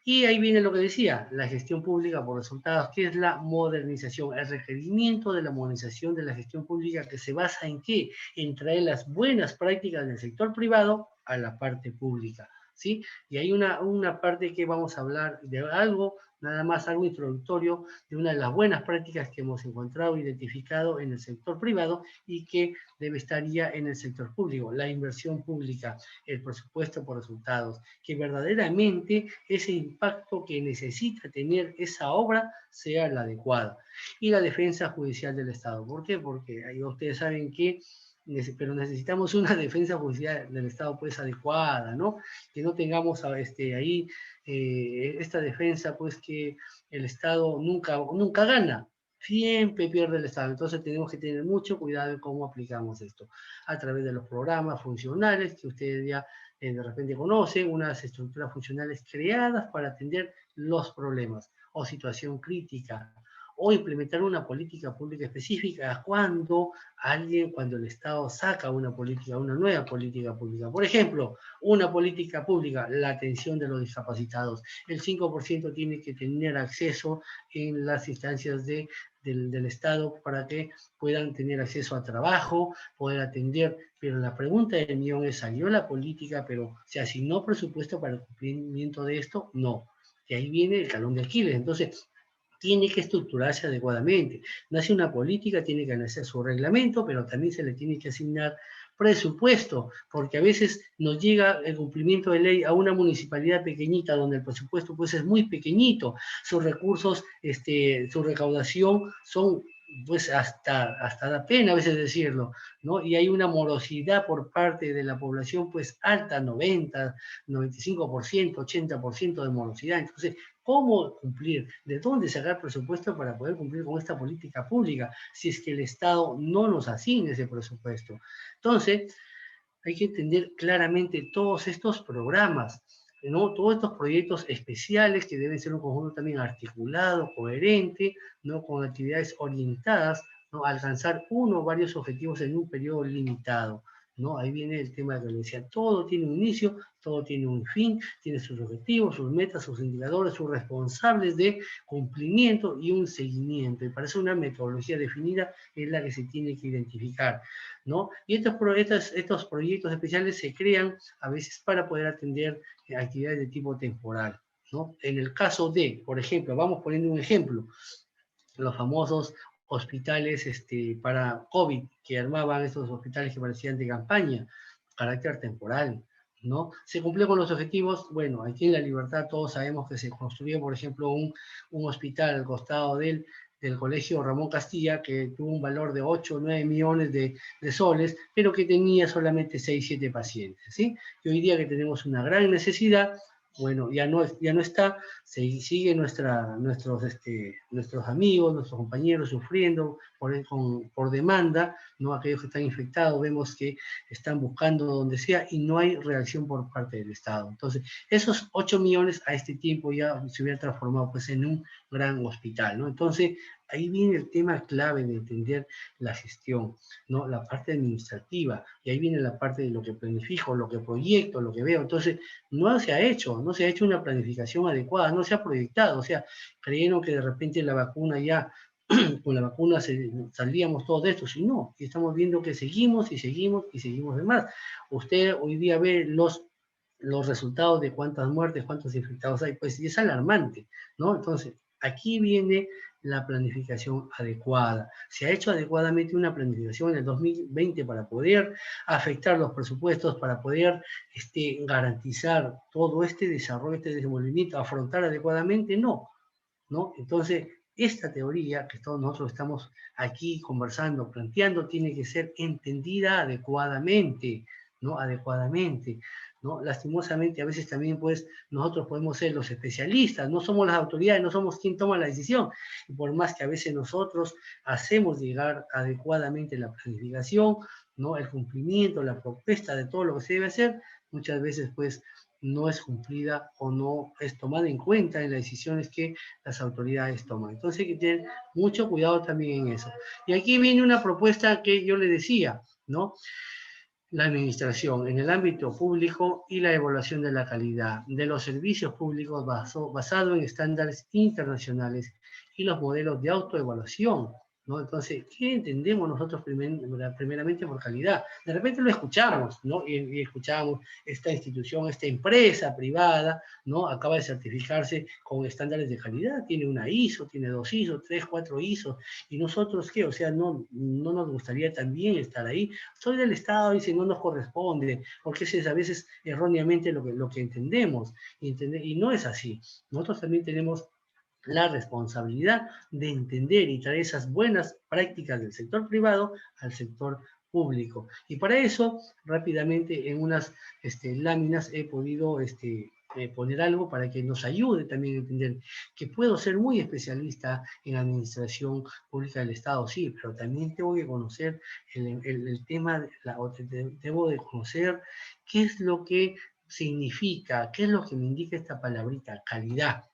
Y ahí viene lo que decía, la gestión pública por resultados, que es la modernización, el requerimiento de la modernización de la gestión pública, que se basa en ¿qué? En traer las buenas prácticas del sector privado a la parte pública, ¿sí? Y hay una parte que vamos a hablar de algo, nada más algo introductorio, de una de las buenas prácticas que hemos encontrado, identificado en el sector privado y que debe estar ya en el sector público, la inversión pública, el presupuesto por resultados, que verdaderamente ese impacto que necesita tener esa obra sea la adecuada. Y la defensa judicial del Estado. ¿Por qué? Porque ahí ustedes saben que pero necesitamos una defensa judicial del Estado pues adecuada, ¿no? Que no tengamos ahí esta defensa pues que el Estado nunca gana, siempre pierde el Estado. Entonces tenemos que tener mucho cuidado en cómo aplicamos esto, a través de los programas funcionales que ustedes ya de repente conocen, unas estructuras funcionales creadas para atender los problemas o situación crítica, o implementar una política pública específica cuando el Estado saca una nueva política pública. Por ejemplo, una política pública, la atención de los discapacitados. El 5% tiene que tener acceso en las instancias del Estado para que puedan tener acceso a trabajo, poder atender, pero la pregunta del millón es, ¿salió la política, pero se asignó presupuesto para el cumplimiento de esto? No. Y ahí viene el talón de Aquiles. Entonces, tiene que estructurarse adecuadamente. Nace una política, tiene que nacer su reglamento, pero también se le tiene que asignar presupuesto, porque a veces nos llega el cumplimiento de ley a una municipalidad pequeñita donde el presupuesto pues es muy pequeñito, sus recursos, su recaudación son pues hasta da pena a veces decirlo, ¿no? Y hay una morosidad por parte de la población pues alta, 90, 95%, 80% de morosidad. Entonces, ¿cómo cumplir? ¿De dónde sacar presupuesto para poder cumplir con esta política pública si es que el Estado no nos asigna ese presupuesto? Entonces, hay que entender claramente todos estos programas, ¿no? Todos estos proyectos especiales que deben ser un conjunto también articulado, coherente, ¿no? Con actividades orientadas, ¿no? A alcanzar uno o varios objetivos en un periodo limitado, ¿no? Ahí viene el tema de la decía, todo tiene un inicio, todo tiene un fin, tiene sus objetivos, sus metas, sus indicadores, sus responsables de cumplimiento y un seguimiento. Y para eso una metodología definida es la que se tiene que identificar, ¿no? Y estos proyectos especiales se crean a veces para poder atender actividades de tipo temporal, ¿no? En el caso de, por ejemplo, vamos poniendo un ejemplo, los famosos hospitales para COVID, que armaban estos hospitales que parecían de campaña, carácter temporal, ¿no? ¿Se cumplió con los objetivos? Bueno, aquí en La Libertad todos sabemos que se construyó, por ejemplo, un hospital al costado del Colegio Ramón Castilla, que tuvo un valor de 8 o 9 millones de soles, pero que tenía solamente 6, 7 pacientes, ¿sí? Y hoy día que tenemos una gran necesidad, bueno, ya no está, sigue nuestros amigos, nuestros compañeros sufriendo por demanda, ¿no? Aquellos que están infectados vemos que están buscando donde sea y no hay reacción por parte del Estado. Entonces, esos 8 millones a este tiempo ya se hubieran transformado pues en un gran hospital, ¿no? Entonces, ahí viene el tema clave de entender la gestión, ¿no? La parte administrativa, y ahí viene la parte de lo que planifico, lo que proyecto, lo que veo. Entonces, no se ha hecho una planificación adecuada, no se ha proyectado, o sea, creyeron que de repente la vacuna ya, con la vacuna saldríamos todos de esto, y no, y estamos viendo que seguimos y seguimos y seguimos de más. Usted hoy día ve los resultados de cuántas muertes, cuántos infectados hay, pues es alarmante, ¿no? Entonces, aquí viene la planificación adecuada. Se ha hecho adecuadamente una planificación en el 2020 para poder afectar los presupuestos, para poder garantizar todo este desarrollo, este desenvolvimiento, afrontar adecuadamente, no. Entonces, esta teoría que todos nosotros estamos aquí conversando, planteando, tiene que ser entendida adecuadamente, ¿no? Adecuadamente. ¿no? Lastimosamente, a veces también, pues, nosotros podemos ser los especialistas, no somos las autoridades, no somos quien toma la decisión, y por más que a veces nosotros hacemos llegar adecuadamente la planificación, ¿no? El cumplimiento, la propuesta de todo lo que se debe hacer, muchas veces, pues, no es cumplida o no es tomada en cuenta en las decisiones que las autoridades toman. Entonces hay que tener mucho cuidado también en eso. Y aquí viene una propuesta que yo le decía, ¿no? La administración en el ámbito público y la evaluación de la calidad de los servicios públicos basado en estándares internacionales y los modelos de autoevaluación, ¿no? Entonces, ¿qué entendemos nosotros primeramente por calidad? De repente lo escuchamos, ¿no? Y escuchamos esta institución, esta empresa privada, ¿no? Acaba de certificarse con estándares de calidad, tiene una ISO, tiene 2 ISO, 3, 4 ISO, y nosotros, ¿qué? O sea, no nos gustaría también estar ahí. Soy del Estado, dice, no nos corresponde, porque ese es a veces erróneamente lo que entendemos, y no es así. Nosotros también tenemos la responsabilidad de entender y traer esas buenas prácticas del sector privado al sector público. Y para eso, rápidamente, en unas láminas he podido poner algo para que nos ayude también a entender que puedo ser muy especialista en administración pública del Estado, sí, pero también tengo que conocer el tema, debo de conocer qué es lo que significa, qué es lo que me indica esta palabrita, calidad,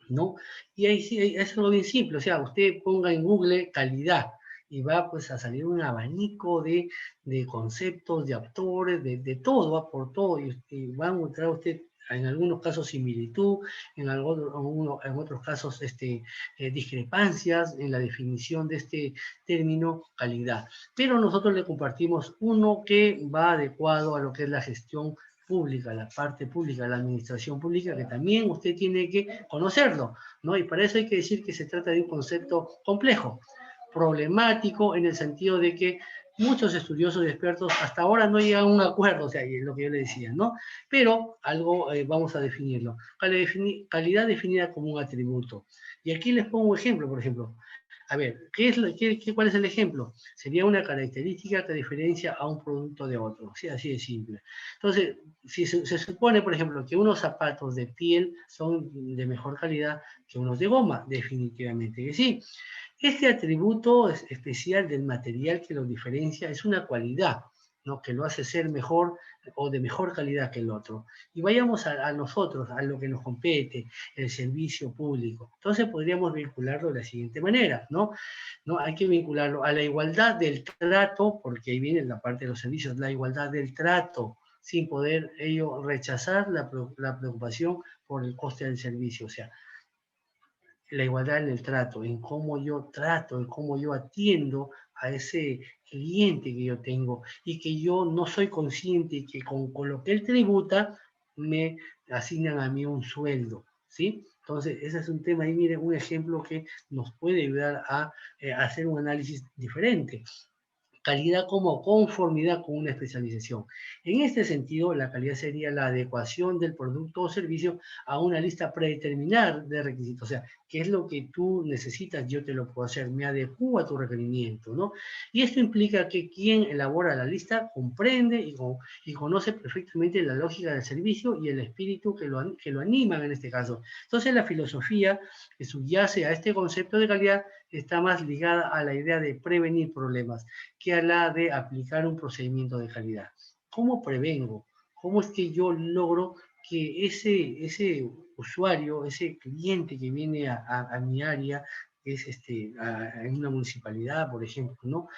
¿no? Y ahí sí, es algo bien simple, o sea, usted ponga en Google calidad y va pues a salir un abanico de conceptos, de autores, de todo, va por todo, y va a encontrar usted en algunos casos similitud, en otros casos discrepancias en la definición de este término calidad. Pero nosotros le compartimos uno que va adecuado a lo que es la gestión pública, la parte pública, la administración pública, que también usted tiene que conocerlo, ¿no? Y para eso hay que decir que se trata de un concepto complejo, problemático, en el sentido de que muchos estudiosos y expertos hasta ahora no llegan a un acuerdo, o sea, es lo que yo le decía, ¿no? Pero algo vamos a definirlo. Calidad definida como un atributo. Y aquí les pongo un ejemplo, por ejemplo. A ver, ¿cuál es el ejemplo? Sería una característica que diferencia a un producto de otro, ¿sí? Así de simple. Entonces, si se supone, por ejemplo, que unos zapatos de piel son de mejor calidad que unos de goma, definitivamente que sí. Este atributo especial del material que lo diferencia es una cualidad, ¿no? Que lo hace ser mejor o de mejor calidad que el otro. Y vayamos a nosotros, a lo que nos compete, el servicio público. Entonces podríamos vincularlo de la siguiente manera, ¿no? ¿No? Hay que vincularlo a la igualdad del trato, porque ahí viene la parte de los servicios, la igualdad del trato, sin poder ello rechazar la preocupación por el coste del servicio. O sea, la igualdad en el trato, en cómo yo trato, en cómo yo atiendo a ese cliente que yo tengo y que yo no soy consciente que con lo que él tributa me asignan a mí un sueldo, ¿sí? Entonces, ese es un tema ahí, miren, un ejemplo que nos puede ayudar a hacer un análisis diferente. Calidad como conformidad con una especialización. En este sentido, la calidad sería la adecuación del producto o servicio a una lista predeterminada de requisitos. O sea, ¿qué es lo que tú necesitas? Yo te lo puedo hacer, me adecuo a tu requerimiento, ¿no? Y esto implica que quien elabora la lista comprende y conoce perfectamente la lógica del servicio y el espíritu que lo animan en este caso. Entonces, la filosofía que subyace a este concepto de calidad está más ligada a la idea de prevenir problemas que a la de aplicar un procedimiento de calidad. ¿Cómo prevengo? ¿Cómo es que yo logro que ese usuario, ese cliente que viene a mi área, que es en una municipalidad, por ejemplo, ¿no?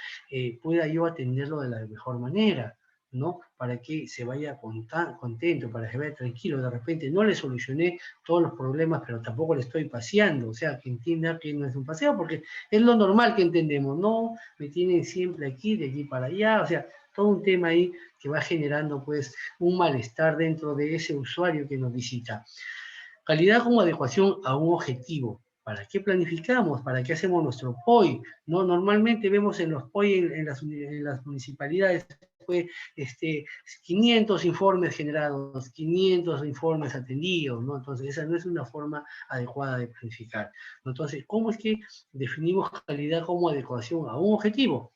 Pueda yo atenderlo de la mejor manera, ¿no? Para que se vaya contento, para que se vaya tranquilo. De repente no le solucioné todos los problemas, pero tampoco le estoy paseando, o sea, que entienda que no es un paseo, porque es lo normal que entendemos, no me tienen siempre aquí, de aquí para allá, o sea, todo un tema ahí que va generando pues un malestar dentro de ese usuario que nos visita. Calidad como adecuación a un objetivo. ¿Para qué planificamos? ¿Para qué hacemos nuestro POI? ¿No? Normalmente vemos en los POI en las municipalidades pues, 500 informes generados, 500 informes atendidos, ¿no? Entonces, esa no es una forma adecuada de planificar. Entonces, ¿cómo es que definimos calidad como adecuación a un objetivo?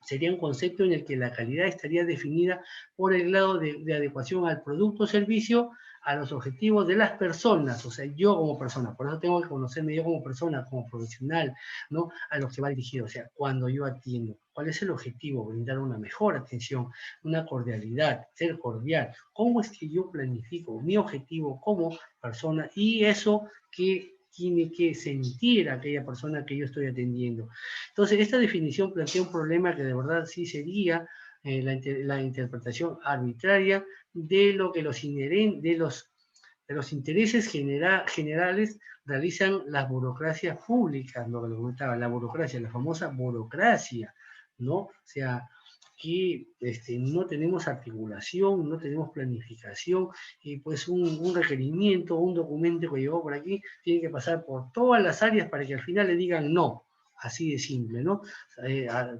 sería un concepto en el que la calidad estaría definida por el grado de adecuación al producto o servicio, a los objetivos de las personas, o sea, yo como persona, por eso tengo que conocerme yo como persona, como profesional, ¿no? A los que va dirigido, o sea, cuando yo atiendo, ¿cuál es el objetivo? Brindar una mejor atención, una cordialidad, ser cordial, ¿cómo es que yo planifico mi objetivo como persona? Y eso que tiene que sentir aquella persona que yo estoy atendiendo. Entonces, esta definición plantea un problema que de verdad sí sería la interpretación arbitraria de lo que de los intereses generales realizan las burocracias públicas, lo que lo comentaba, la burocracia, la famosa burocracia, ¿no? O sea, que no tenemos articulación, no tenemos planificación, y pues un requerimiento, un documento que llegó por aquí, tiene que pasar por todas las áreas para que al final le digan no. Así de simple, ¿no?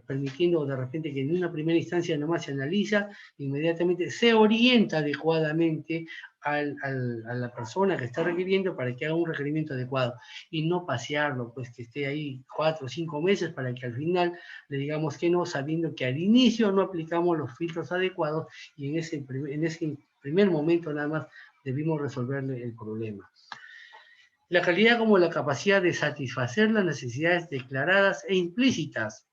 Permitiendo de repente que en una primera instancia nomás se analiza, inmediatamente se orienta adecuadamente a la persona que está requiriendo para que haga un requerimiento adecuado y no pasearlo, pues que esté ahí 4 o 5 meses para que al final le digamos que no, sabiendo que al inicio no aplicamos los filtros adecuados y en ese primer momento nada más debimos resolverle el problema. La calidad como la capacidad de satisfacer las necesidades declaradas e implícitas.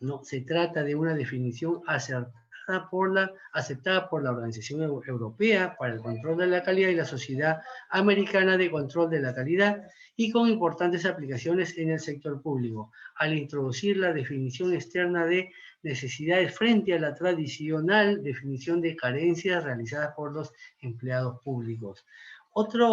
No se trata de una definición aceptada por la Organización Europea para el Control de la Calidad y la Sociedad Americana de Control de la Calidad, y con importantes aplicaciones en el sector público, al introducir la definición externa de necesidades frente a la tradicional definición de carencias realizadas por los empleados públicos. Otra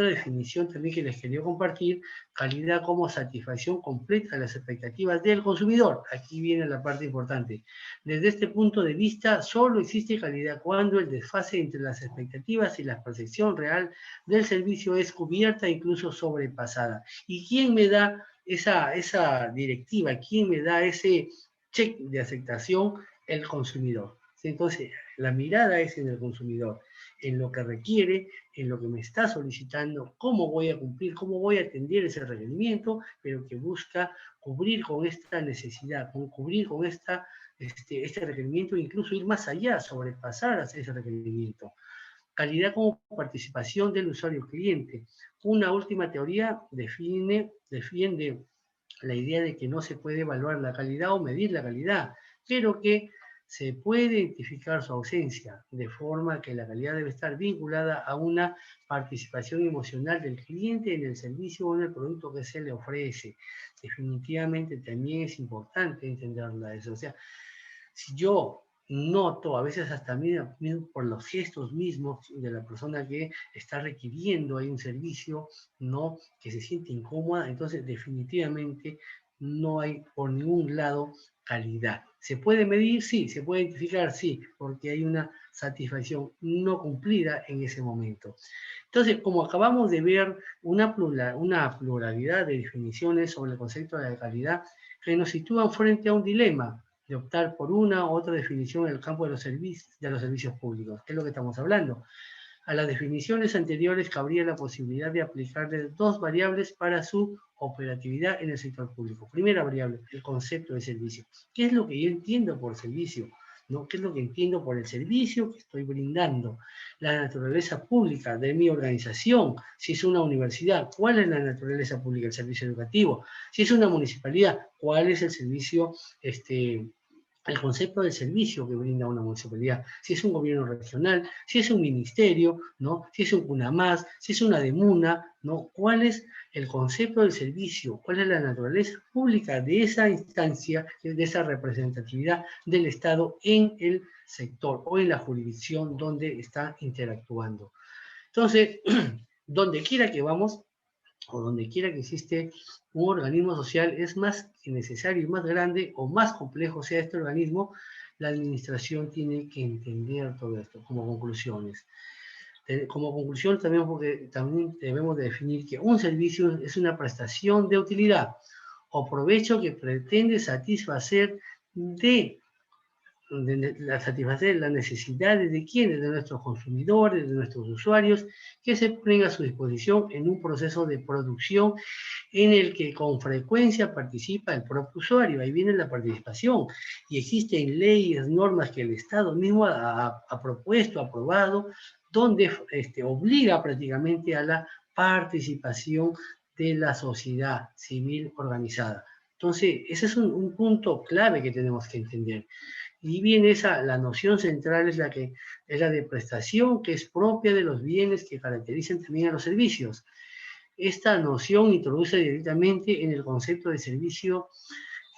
definición también que les quería compartir: calidad como satisfacción completa de las expectativas del consumidor. Aquí viene la parte importante. Desde este punto de vista, solo existe calidad cuando el desfase entre las expectativas y la percepción real del servicio es cubierta, incluso sobrepasada. ¿Y quién me da esa directiva? ¿Quién me da ese check de aceptación? El consumidor. Entonces, la mirada es en el consumidor, en lo que requiere, en lo que me está solicitando, cómo voy a cumplir, cómo voy a atender ese requerimiento, pero que busca cubrir con esta necesidad, cubrir con este requerimiento, incluso ir más allá, sobrepasar ese requerimiento. Calidad como participación del usuario cliente. Una última teoría defiende la idea de que no se puede evaluar la calidad o medir la calidad, pero que se puede identificar su ausencia, de forma que la calidad debe estar vinculada a una participación emocional del cliente en el servicio o en el producto que se le ofrece. Definitivamente también es importante entenderla eso. O sea, si yo noto, a veces hasta mismo por los gestos mismos de la persona que está requiriendo ahí un servicio, ¿no?, que se siente incómoda, entonces definitivamente no hay por ningún lado calidad. ¿Se puede medir? Sí. ¿Se puede identificar? Sí, porque hay una satisfacción no cumplida en ese momento. Entonces, como acabamos de ver, una pluralidad de definiciones sobre el concepto de la calidad que nos sitúan frente a un dilema de optar por una u otra definición en el campo de los servicios públicos. ¿Qué es lo que estamos hablando? A las definiciones anteriores cabría la posibilidad de aplicarle dos variables para su operatividad en el sector público. Primera variable, el concepto de servicio. ¿Qué es lo que yo entiendo por servicio? ¿No? ¿Qué es lo que entiendo por el servicio que estoy brindando? La naturaleza pública de mi organización. Si es una universidad, ¿cuál es la naturaleza pública? El servicio educativo. Si es una municipalidad, ¿cuál es el servicio, el concepto del servicio que brinda una municipalidad? Si es un gobierno regional, si es un ministerio, ¿no?, si es un CUNAMAS, si es una DEMUNA, ¿no? ¿Cuál es el concepto del servicio? ¿Cuál es la naturaleza pública de esa instancia, de esa representatividad del Estado en el sector o en la jurisdicción donde está interactuando? Entonces, donde quiera que vamos, o donde quiera que existe un organismo social, es más que necesario y más grande o más complejo sea este organismo, la administración tiene que entender todo esto como conclusiones. Como conclusión también debemos de definir que un servicio es una prestación de utilidad o provecho que pretende satisfacer de satisfacer las necesidades de quienes, de nuestros consumidores, de nuestros usuarios, que se ponen a su disposición en un proceso de producción en el que con frecuencia participa el propio usuario. Ahí viene la participación. Y existen leyes, normas que el Estado mismo ha propuesto, aprobado, donde obliga prácticamente a la participación de la sociedad civil organizada. Entonces, ese es un punto clave que tenemos que entender. Y viene la noción central es la de prestación, que es propia de los bienes que caracterizan también a los servicios. Esta noción introduce directamente en el concepto de servicio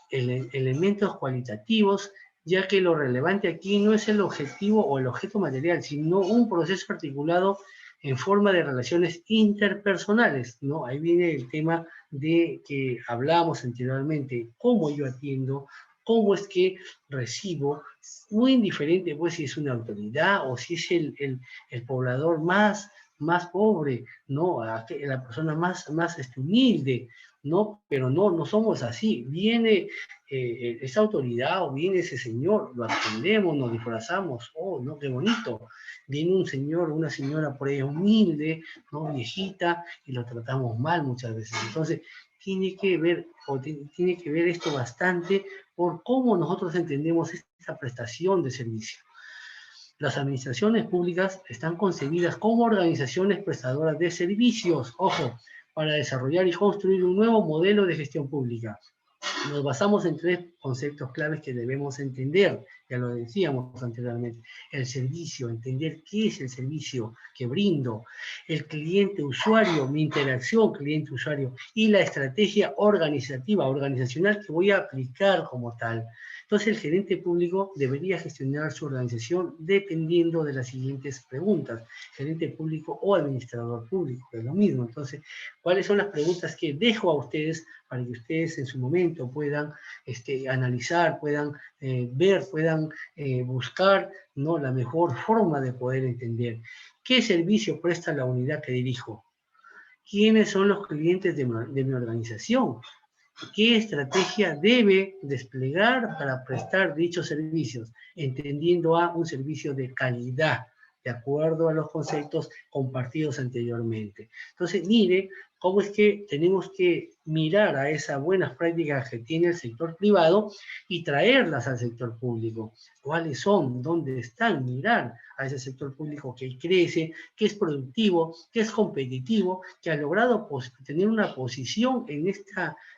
elementos cualitativos, ya que lo relevante aquí no es el objetivo o el objeto material, sino un proceso articulado en forma de relaciones interpersonales, ¿no? Ahí viene el tema de que hablábamos anteriormente, cómo yo atiendo, cómo es que recibo, muy indiferente pues si es una autoridad o si es el poblador más pobre, ¿no? La persona más humilde, ¿no? Pero no somos así. Viene esa autoridad o viene ese señor, lo atendemos, nos disfrazamos, oh, no, qué bonito. Viene un señor, una señora por ahí humilde, ¿no? Viejita, y lo tratamos mal muchas veces. Entonces, tiene que ver esto bastante por cómo nosotros entendemos esta prestación de servicio. Las administraciones públicas están concebidas como organizaciones prestadoras de servicios, ojo, para desarrollar y construir un nuevo modelo de gestión pública. Nos basamos en 3 conceptos claves que debemos entender, ya lo decíamos anteriormente. El servicio, entender qué es el servicio que brindo, el cliente-usuario, mi interacción cliente-usuario, y la estrategia organizacional que voy a aplicar como tal. Entonces el gerente público debería gestionar su organización dependiendo de las siguientes preguntas. Gerente público o administrador público, que es lo mismo. Entonces, ¿cuáles son las preguntas que dejo a ustedes para que ustedes en su momento puedan analizar, puedan ver, puedan buscar, ¿no?, la mejor forma de poder entender? ¿Qué servicio presta la unidad que dirijo? ¿Quiénes son los clientes de mi organización? ¿Qué estrategia debe desplegar para prestar dichos servicios? Entendiendo a un servicio de calidad, de acuerdo a los conceptos compartidos anteriormente. Entonces, mire cómo es que tenemos que mirar a esas buenas prácticas que tiene el sector privado y traerlas al sector público. ¿Cuáles son? ¿Dónde están? Mirar a ese sector público que crece, que es productivo, que es competitivo, que ha logrado tener una posición en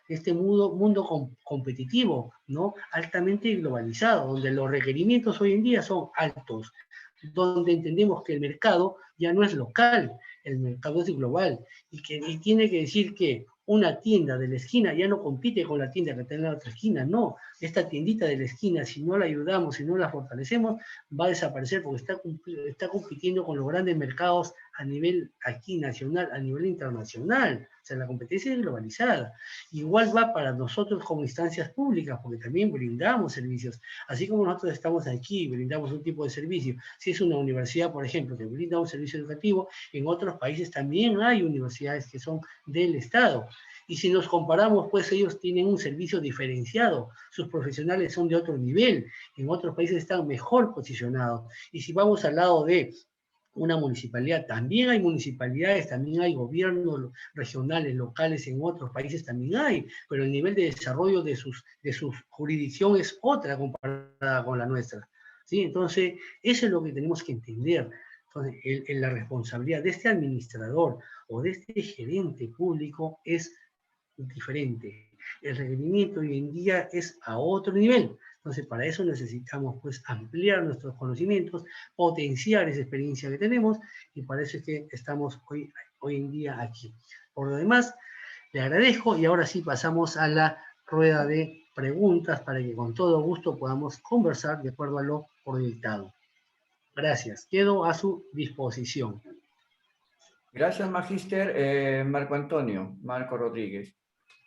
este mundo competitivo, ¿no? Altamente globalizado, donde los requerimientos hoy en día son altos, donde entendemos que el mercado ya no es local, el mercado es global, y tiene que decir que una tienda de la esquina ya no compite con la tienda que está en la otra esquina, no. Esta tiendita de la esquina, si no la ayudamos, si no la fortalecemos, va a desaparecer porque está compitiendo con los grandes mercados a nivel aquí nacional, a nivel internacional. O sea, la competencia es globalizada. Igual va para nosotros como instancias públicas, porque también brindamos servicios. Así como nosotros estamos aquí, brindamos un tipo de servicio. Si es una universidad, por ejemplo, que brinda un servicio educativo, en otros países también hay universidades que son del Estado. Y si nos comparamos, pues ellos tienen un servicio diferenciado, sus profesionales son de otro nivel, en otros países están mejor posicionados. Y si vamos al lado de una municipalidad, también hay municipalidades, también hay gobiernos regionales, locales, en otros países también hay, pero el nivel de desarrollo de su jurisdicción es otra comparada con la nuestra, ¿sí? Entonces, eso es lo que tenemos que entender. Entonces, la responsabilidad de este administrador o de este gerente público es diferente. El requerimiento hoy en día es a otro nivel. Entonces, para eso necesitamos pues ampliar nuestros conocimientos, potenciar esa experiencia que tenemos, y para eso es que estamos hoy en día aquí. Por lo demás, le agradezco y ahora sí pasamos a la rueda de preguntas para que con todo gusto podamos conversar de acuerdo a lo proyectado. Gracias. Quedo a su disposición. Gracias, Magíster. Marco Rodríguez.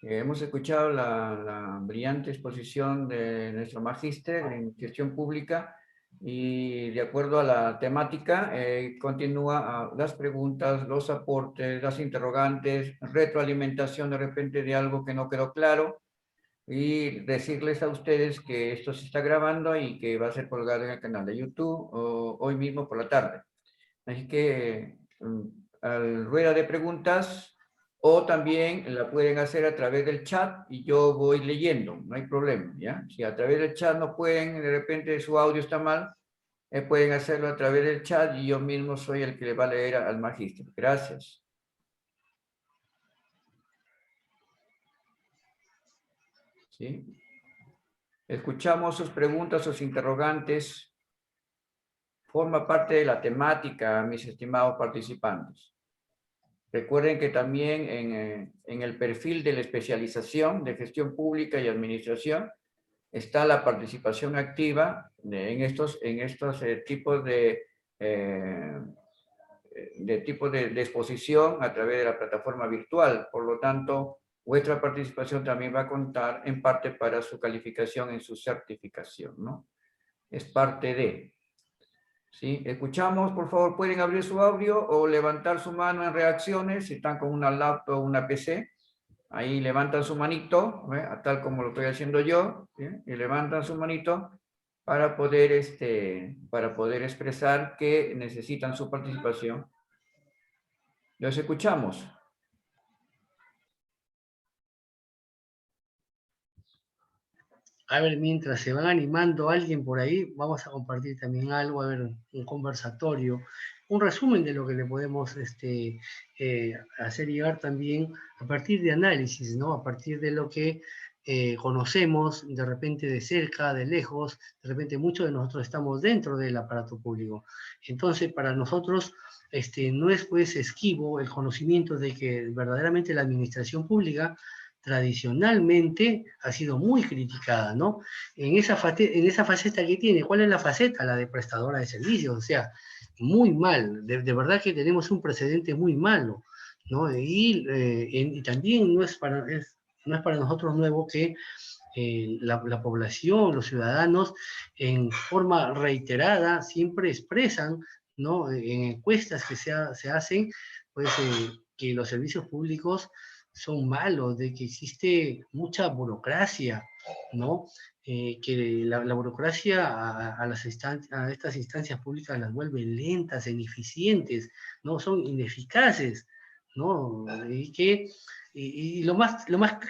Hemos escuchado la brillante exposición de nuestro magíster en gestión pública y de acuerdo a la temática continúa las preguntas, los aportes, las interrogantes, retroalimentación de repente de algo que no quedó claro. y decirles a ustedes que esto se está grabando y que va a ser colgado en el canal de YouTube hoy mismo por la tarde. Así que al rueda de preguntas o también la pueden hacer a través del chat y yo voy leyendo, no hay problema, ¿ya? Si a través del chat no pueden, de repente su audio está mal, pueden hacerlo a través del chat y yo mismo soy el que le va a leer al magíster. Gracias. ¿Sí? Escuchamos sus preguntas, sus interrogantes. Forma parte de la temática, mis estimados participantes. Recuerden que también en el perfil de la especialización de gestión pública y administración está la participación activa en estos tipos de exposición a través de la plataforma virtual. Por lo tanto, vuestra participación también va a contar en parte para su calificación en su certificación, ¿no? Es parte de... ¿Sí? Escuchamos, por favor, pueden abrir su audio o levantar su mano en reacciones si están con una laptop o una PC. Ahí levantan su manito, tal como lo estoy haciendo yo, ¿sí? Y levantan su manito para poder expresar que necesitan su participación. Los escuchamos. A ver, mientras se van animando alguien por ahí, vamos a compartir también algo, a ver, un conversatorio, un resumen de lo que le podemos hacer llegar también a partir de análisis, ¿no? A partir de lo que conocemos de repente de cerca, de lejos, de repente muchos de nosotros estamos dentro del aparato público. Entonces, para nosotros no es pues esquivo el conocimiento de que verdaderamente la administración pública tradicionalmente ha sido muy criticada, ¿no? En esa faceta que tiene, ¿cuál es la faceta? La de prestadora de servicios, o sea, muy mal, de verdad que tenemos un precedente muy malo, ¿no? Y también no es para nosotros nuevo que la población, los ciudadanos, en forma reiterada, siempre expresan, ¿no? En encuestas que se hacen, pues que los servicios públicos son malos, de que existe mucha burocracia, ¿no? Que la burocracia a estas instancias públicas las vuelve lentas, ineficientes, ¿no? Son ineficaces, ¿no? Y lo más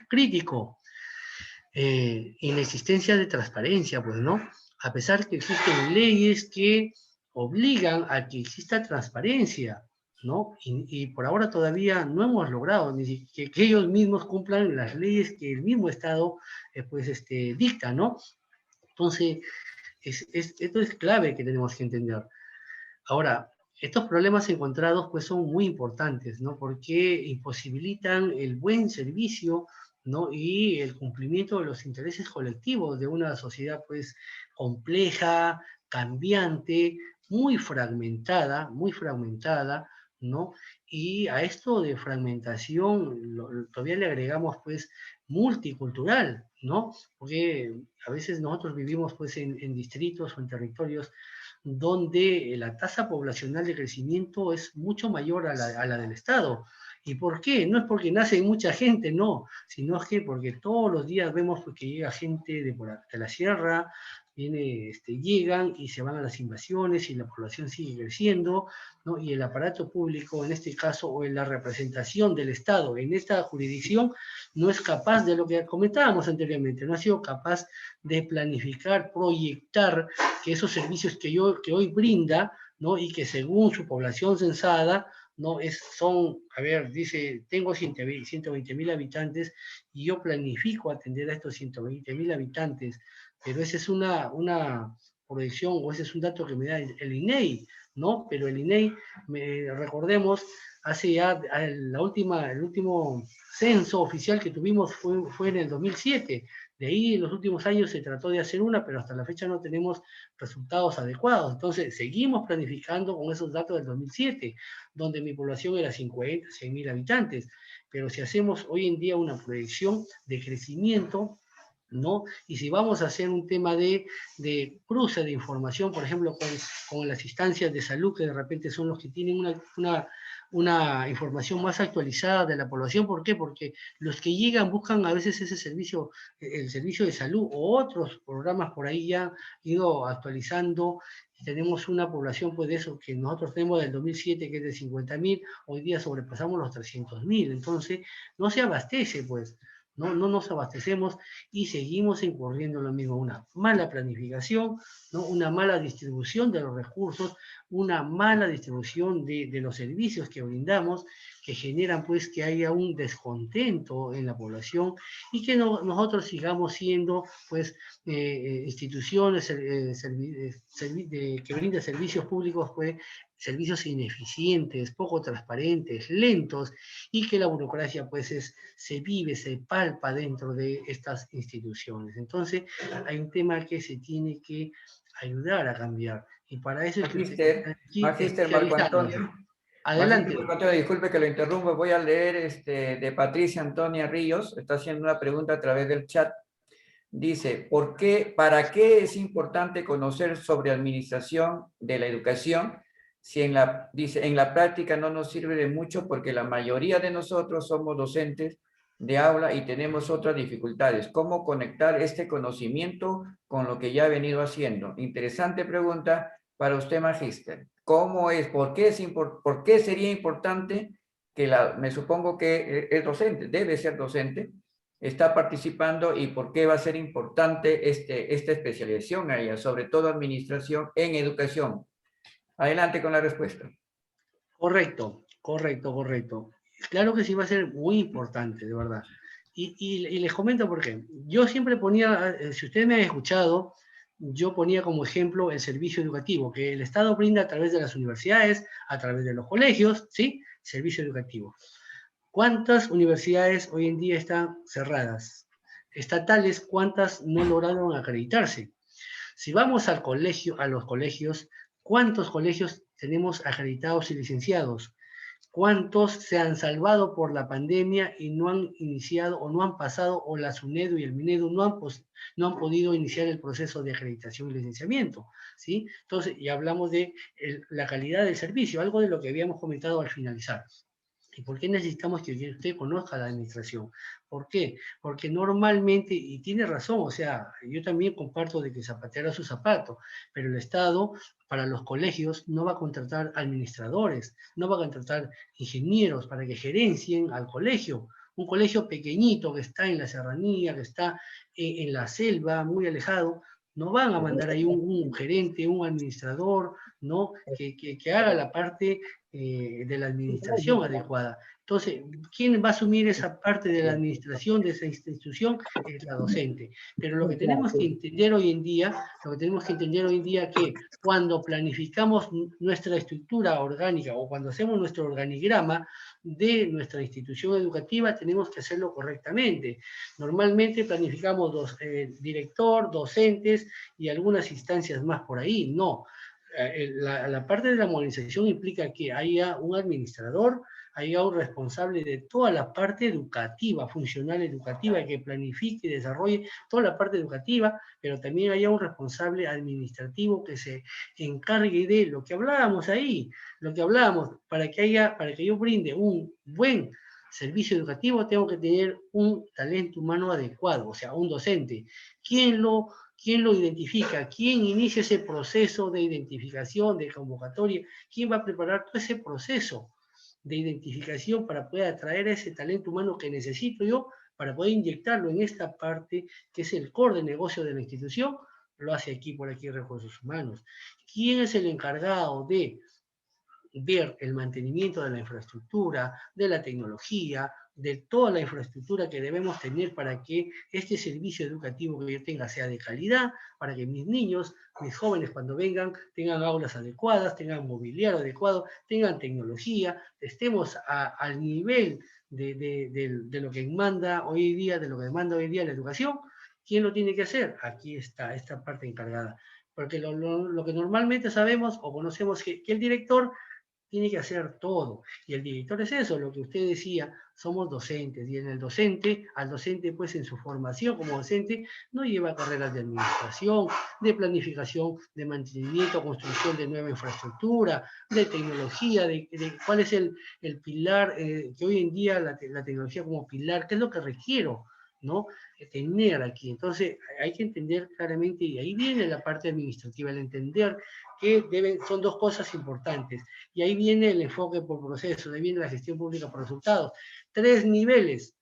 crítico, inexistencia de transparencia, pues, ¿no? A pesar que existen leyes que obligan a que exista transparencia, ¿no? Y por ahora todavía no hemos logrado ni que ellos mismos cumplan las leyes que el mismo Estado, dicta, ¿no? Entonces, esto es clave que tenemos que entender. Ahora, estos problemas encontrados pues son muy importantes, ¿no? Porque imposibilitan el buen servicio, ¿no? Y el cumplimiento de los intereses colectivos de una sociedad pues compleja, cambiante, muy fragmentada, ¿no? Y a esto de fragmentación todavía le agregamos pues multicultural, ¿no? Porque a veces nosotros vivimos pues en distritos o en territorios donde la tasa poblacional de crecimiento es mucho mayor a la del Estado. ¿Y por qué? No es porque nace mucha gente, no, sino es que porque todos los días vemos que llega gente de la sierra, llegan y se van a las invasiones y la población sigue creciendo, ¿no? Y el aparato público, en este caso, o en la representación del Estado en esta jurisdicción, no es capaz de lo que comentábamos anteriormente, no ha sido capaz de planificar, proyectar que esos servicios que hoy brinda, ¿no? Y que según su población censada, ¿no? Dice, tengo 120.000 habitantes y yo planifico atender a estos 120.000 habitantes, pero esa es una proyección o ese es un dato que me da el INEI, ¿no? Pero el INEI, recordemos, hace ya el último censo oficial que tuvimos fue en el 2007. De ahí en los últimos años se trató de hacer una, pero hasta la fecha no tenemos resultados adecuados. Entonces, seguimos planificando con esos datos del 2007, donde mi población era 100.000 habitantes. Pero si hacemos hoy en día una proyección de crecimiento, ¿no? Y si vamos a hacer un tema de cruce de información, por ejemplo, con las instancias de salud, que de repente son los que tienen una información más actualizada de la población, ¿por qué? Porque los que llegan buscan a veces ese servicio, el servicio de salud, o otros programas por ahí ya han ido actualizando, y tenemos una población, pues de eso, que nosotros tenemos del 2007, que es de 50.000, hoy día sobrepasamos los 300.000, entonces no se abastece, pues, no nos abastecemos y seguimos incurriendo en lo mismo, una mala planificación, ¿no? Una mala distribución de los recursos, una mala distribución de los servicios que brindamos, que generan pues que haya un descontento en la población y que nosotros sigamos siendo pues instituciones que brindan servicios públicos, pues servicios ineficientes, poco transparentes, lentos, y que la burocracia pues se vive, se palpa dentro de estas instituciones. Entonces hay un tema que se tiene que ayudar a cambiar, y para eso es que ustedes están aquí Magíster Marco especializándose. Antonio. Adelante. Marco Antonio, disculpe que lo interrumpa, voy a leer de Patricia Antonia Ríos, está haciendo una pregunta a través del chat. Dice, ¿para qué es importante conocer sobre administración de la educación? Si dice, en la práctica no nos sirve de mucho porque la mayoría de nosotros somos docentes de aula y tenemos otras dificultades. ¿Cómo conectar este conocimiento con lo que ya he venido haciendo? Interesante pregunta para usted, magíster. ¿Cómo es? ¿Por qué sería importante me supongo que es docente, debe ser docente, está participando y por qué va a ser importante esta especialización a ella, sobre todo administración en educación? Adelante con la respuesta. Correcto, correcto, correcto. Claro que sí va a ser muy importante, de verdad. Y les comento por qué. Yo siempre ponía, si ustedes me han escuchado, yo ponía como ejemplo el servicio educativo, que el Estado brinda a través de las universidades, a través de los colegios, ¿sí? Servicio educativo. ¿Cuántas universidades hoy en día están cerradas? Estatales, ¿cuántas no lograron acreditarse? Si vamos al colegio, a los colegios, ¿cuántos colegios tenemos acreditados y licenciados? ¿Cuántos se han salvado por la pandemia y no han iniciado o no han pasado, o la SUNEDU y el MINEDU no han podido iniciar el proceso de acreditación y licenciamiento? ¿Sí? Entonces, ya hablamos de la calidad del servicio, algo de lo que habíamos comentado al finalizar. ¿Y por qué necesitamos que usted conozca la administración? ¿Por qué? Porque normalmente, y tiene razón, o sea, yo también comparto de que zapatero a su zapato, pero el Estado para los colegios no va a contratar administradores, no va a contratar ingenieros para que gerencien al colegio. Un colegio pequeñito que está en la serranía, que está en la selva, muy alejado, no van a mandar ahí un gerente, un administrador, ¿no? Que haga la parte de la administración adecuada. Entonces, ¿quién va a asumir esa parte de la administración de esa institución? Es la docente. Pero lo que tenemos que entender hoy en día, que cuando planificamos nuestra estructura orgánica o cuando hacemos nuestro organigrama de nuestra institución educativa, tenemos que hacerlo correctamente. Normalmente planificamos director, docentes y algunas instancias más por ahí. No, la parte de la modernización implica que haya un administrador, haya un responsable de toda la parte educativa, funcional educativa, que planifique y desarrolle toda la parte educativa, pero también haya un responsable administrativo que se encargue de lo que hablábamos ahí, para que yo brinde un buen servicio educativo, tengo que tener un talento humano adecuado, o sea, un docente. ¿Quién lo identifica? ¿Quién inicia ese proceso de identificación, de convocatoria? ¿Quién va a preparar todo ese proceso de identificación para poder atraer a ese talento humano que necesito yo para poder inyectarlo en esta parte que es el core de negocio de la institución? Lo hace aquí, por aquí, Recursos Humanos. ¿Quién es el encargado de ver el mantenimiento de la infraestructura, de la tecnología, de toda la infraestructura que debemos tener para que este servicio educativo que yo tenga sea de calidad, para que mis niños, mis jóvenes cuando vengan, tengan aulas adecuadas, tengan mobiliario adecuado, tengan tecnología, estemos al nivel de lo que demanda hoy día, la educación? ¿Quién lo tiene que hacer? Aquí está esta parte encargada. Porque lo que normalmente sabemos o conocemos que el director tiene que hacer todo. Y el director es eso, lo que usted decía, somos docentes, y en el docente, al docente pues en su formación como docente, no lleva carreras de administración, de planificación, de mantenimiento, construcción de nueva infraestructura, de tecnología, de cuál es el pilar, que hoy en día la tecnología como pilar, qué es lo que requiero, ¿no? Tener aquí. Entonces, hay que entender claramente, y ahí viene la parte administrativa, el entender que son dos cosas importantes. Y ahí viene el enfoque por procesos, ahí viene la gestión pública por resultados. 3 niveles.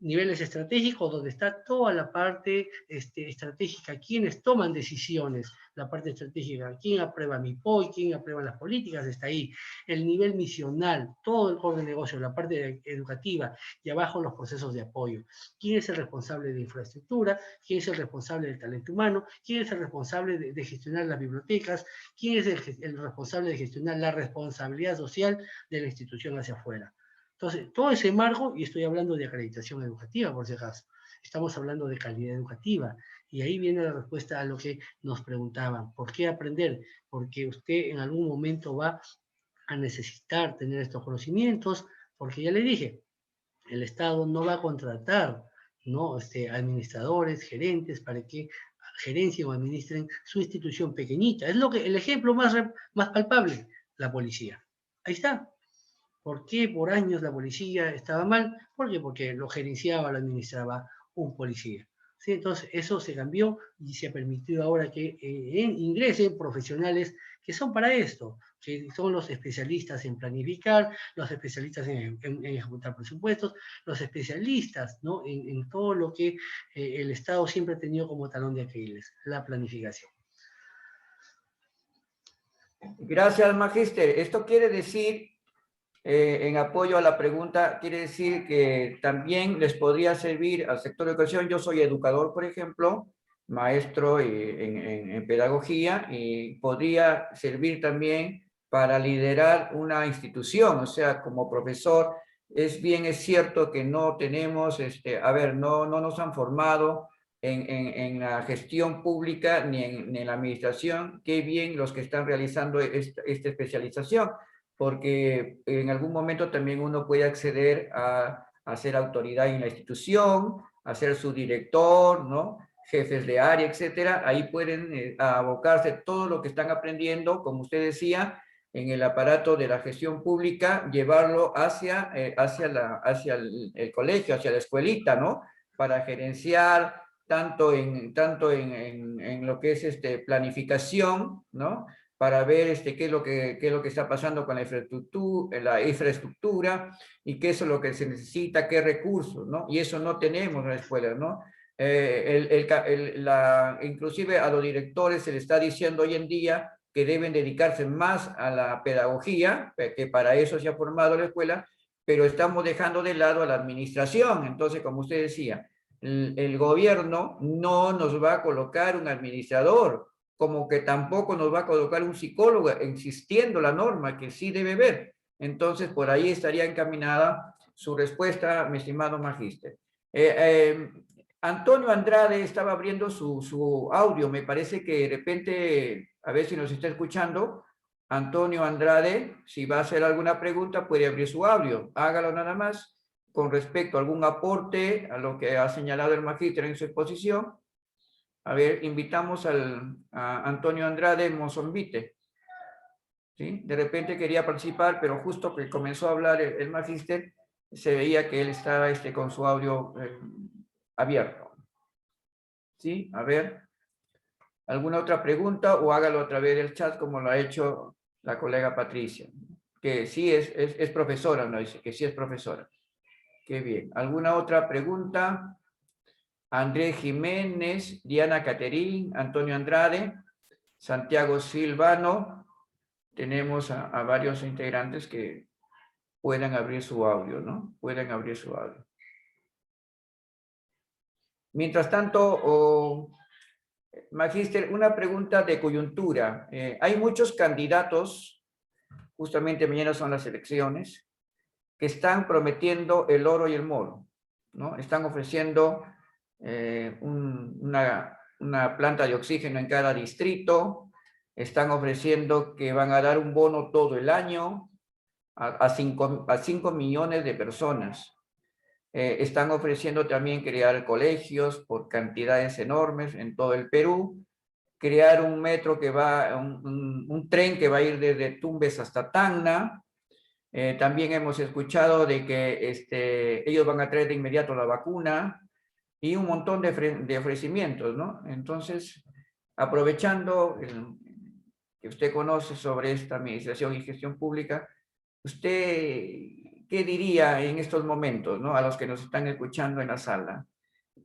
Niveles estratégicos, donde está toda la parte estratégica, quienes toman decisiones, la parte estratégica, quién aprueba mi POI, quién aprueba las políticas, está ahí. El nivel misional, todo el core de negocio, la parte educativa, y abajo los procesos de apoyo. ¿Quién es el responsable de infraestructura? ¿Quién es el responsable del talento humano? ¿Quién es el responsable de gestionar las bibliotecas? ¿Quién es el responsable de gestionar la responsabilidad social de la institución hacia afuera? Entonces, todo ese marco, y estoy hablando de acreditación educativa, por si acaso, estamos hablando de calidad educativa, y ahí viene la respuesta a lo que nos preguntaban. ¿Por qué aprender? Porque usted en algún momento va a necesitar tener estos conocimientos, porque ya le dije, el Estado no va a contratar, ¿no? Administradores, gerentes, para que gerencien o administren su institución pequeñita. Es el ejemplo más palpable, la policía. Ahí está. ¿Por qué por años la policía estaba mal? ¿Por qué? Porque lo gerenciaba, lo administraba un policía. ¿Sí? Entonces, eso se cambió y se ha permitido ahora que ingresen profesionales que son para esto, que son los especialistas en planificar, los especialistas en ejecutar presupuestos, los especialistas, ¿no? en todo lo que el Estado siempre ha tenido como talón de Aquiles, la planificación. Gracias, Magíster. Esto quiere decir, en apoyo a la pregunta, quiere decir que también les podría servir al sector de educación. Yo soy educador, por ejemplo, maestro en pedagogía, y podría servir también para liderar una institución. O sea, como profesor, es cierto que no tenemos, no nos han formado en la gestión pública ni en la administración. Qué bien los que están realizando esta especialización, porque en algún momento también uno puede acceder a ser autoridad en la institución, a ser su director, ¿no? Jefes de área, etcétera. Ahí pueden abocarse todo lo que están aprendiendo, como usted decía, en el aparato de la gestión pública, llevarlo hacia el colegio, hacia la escuelita, ¿no? Para gerenciar tanto en lo que es planificación, ¿no? Para ver qué es lo que está pasando con la infraestructura y qué es lo que se necesita, qué recursos, ¿no? Y eso no tenemos en la escuela, ¿no? Inclusive a los directores se les está diciendo hoy en día que deben dedicarse más a la pedagogía, que para eso se ha formado la escuela, pero estamos dejando de lado a la administración. Entonces, como usted decía, el gobierno no nos va a colocar un administrador, como que tampoco nos va a colocar un psicólogo, existiendo la norma que sí debe ver. Entonces, por ahí estaría encaminada su respuesta, mi estimado magíster. Antonio Andrade estaba abriendo su audio. Me parece que de repente, a ver si nos está escuchando. Antonio Andrade, si va a hacer alguna pregunta, puede abrir su audio. Hágalo nada más con respecto a algún aporte a lo que ha señalado el magíster en su exposición. A ver, invitamos a Antonio Andrade Monzonvite. ¿Sí? De repente quería participar, pero justo que comenzó a hablar el magíster, se veía que él estaba con su audio abierto. ¿Sí? A ver, ¿alguna otra pregunta? O hágalo a través del chat como lo ha hecho la colega Patricia, que sí es profesora, ¿no? Dice que sí es profesora. Qué bien. ¿Alguna otra pregunta? Andrés Jiménez, Diana Caterín, Antonio Andrade, Santiago Silvano. Tenemos a varios integrantes que puedan abrir su audio, ¿no? Pueden abrir su audio. Mientras tanto, magíster, una pregunta de coyuntura. Hay muchos candidatos, justamente mañana son las elecciones, que están prometiendo el oro y el moro, ¿no? Están ofreciendo una planta de oxígeno en cada distrito, están ofreciendo que van a dar un bono todo el año, a 5 millones de personas. Están ofreciendo también crear colegios por cantidades enormes en todo el Perú, crear un metro que va, un tren que va a ir desde Tumbes hasta Tacna. También hemos escuchado de que ellos van a traer de inmediato la vacuna y un montón de ofrecimientos, ¿no? Entonces, aprovechando que usted conoce sobre esta administración y gestión pública, ¿usted qué diría en estos momentos, ¿no? A los que nos están escuchando en la sala?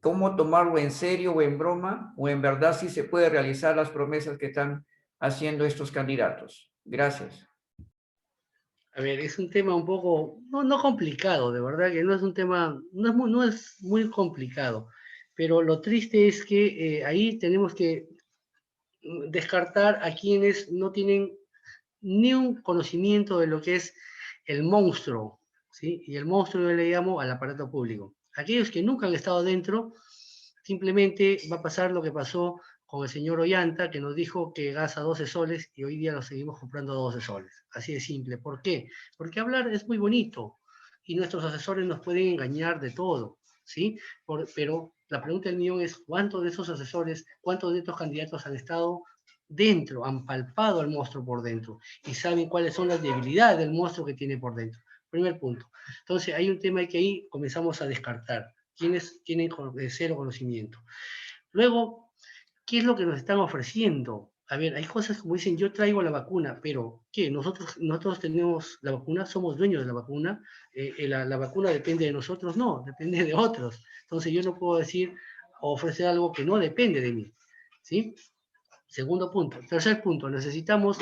¿Cómo tomarlo en serio o en broma? ¿O en verdad sí se puede realizar las promesas que están haciendo estos candidatos? Gracias. A ver, es un tema un poco, no complicado, de verdad que no es un tema, no es muy complicado, pero lo triste es que ahí tenemos que descartar a quienes no tienen ni un conocimiento de lo que es el monstruo, ¿sí? Y el monstruo yo le llamo al aparato público. Aquellos que nunca han estado dentro, simplemente va a pasar lo que pasó con el señor Ollanta, que nos dijo que gas a 12 soles y hoy día lo seguimos comprando a 12 soles. Así de simple. ¿Por qué? Porque hablar es muy bonito y nuestros asesores nos pueden engañar de todo, ¿sí? Pero la pregunta del millón es, ¿cuántos de esos asesores, cuántos de estos candidatos han estado dentro, han palpado al monstruo por dentro y saben cuáles son las debilidades del monstruo que tiene por dentro? Primer punto. Entonces, hay un tema que ahí comenzamos a descartar. ¿Quiénes tienen cero conocimiento? Luego, ¿qué es lo que nos están ofreciendo? A ver, hay cosas como dicen, yo traigo la vacuna, pero ¿qué? Nosotros tenemos la vacuna, somos dueños de la vacuna, la vacuna depende de nosotros, no, depende de otros. Entonces yo no puedo decir o ofrecer algo que no depende de mí, ¿sí? Segundo punto. Tercer punto, necesitamos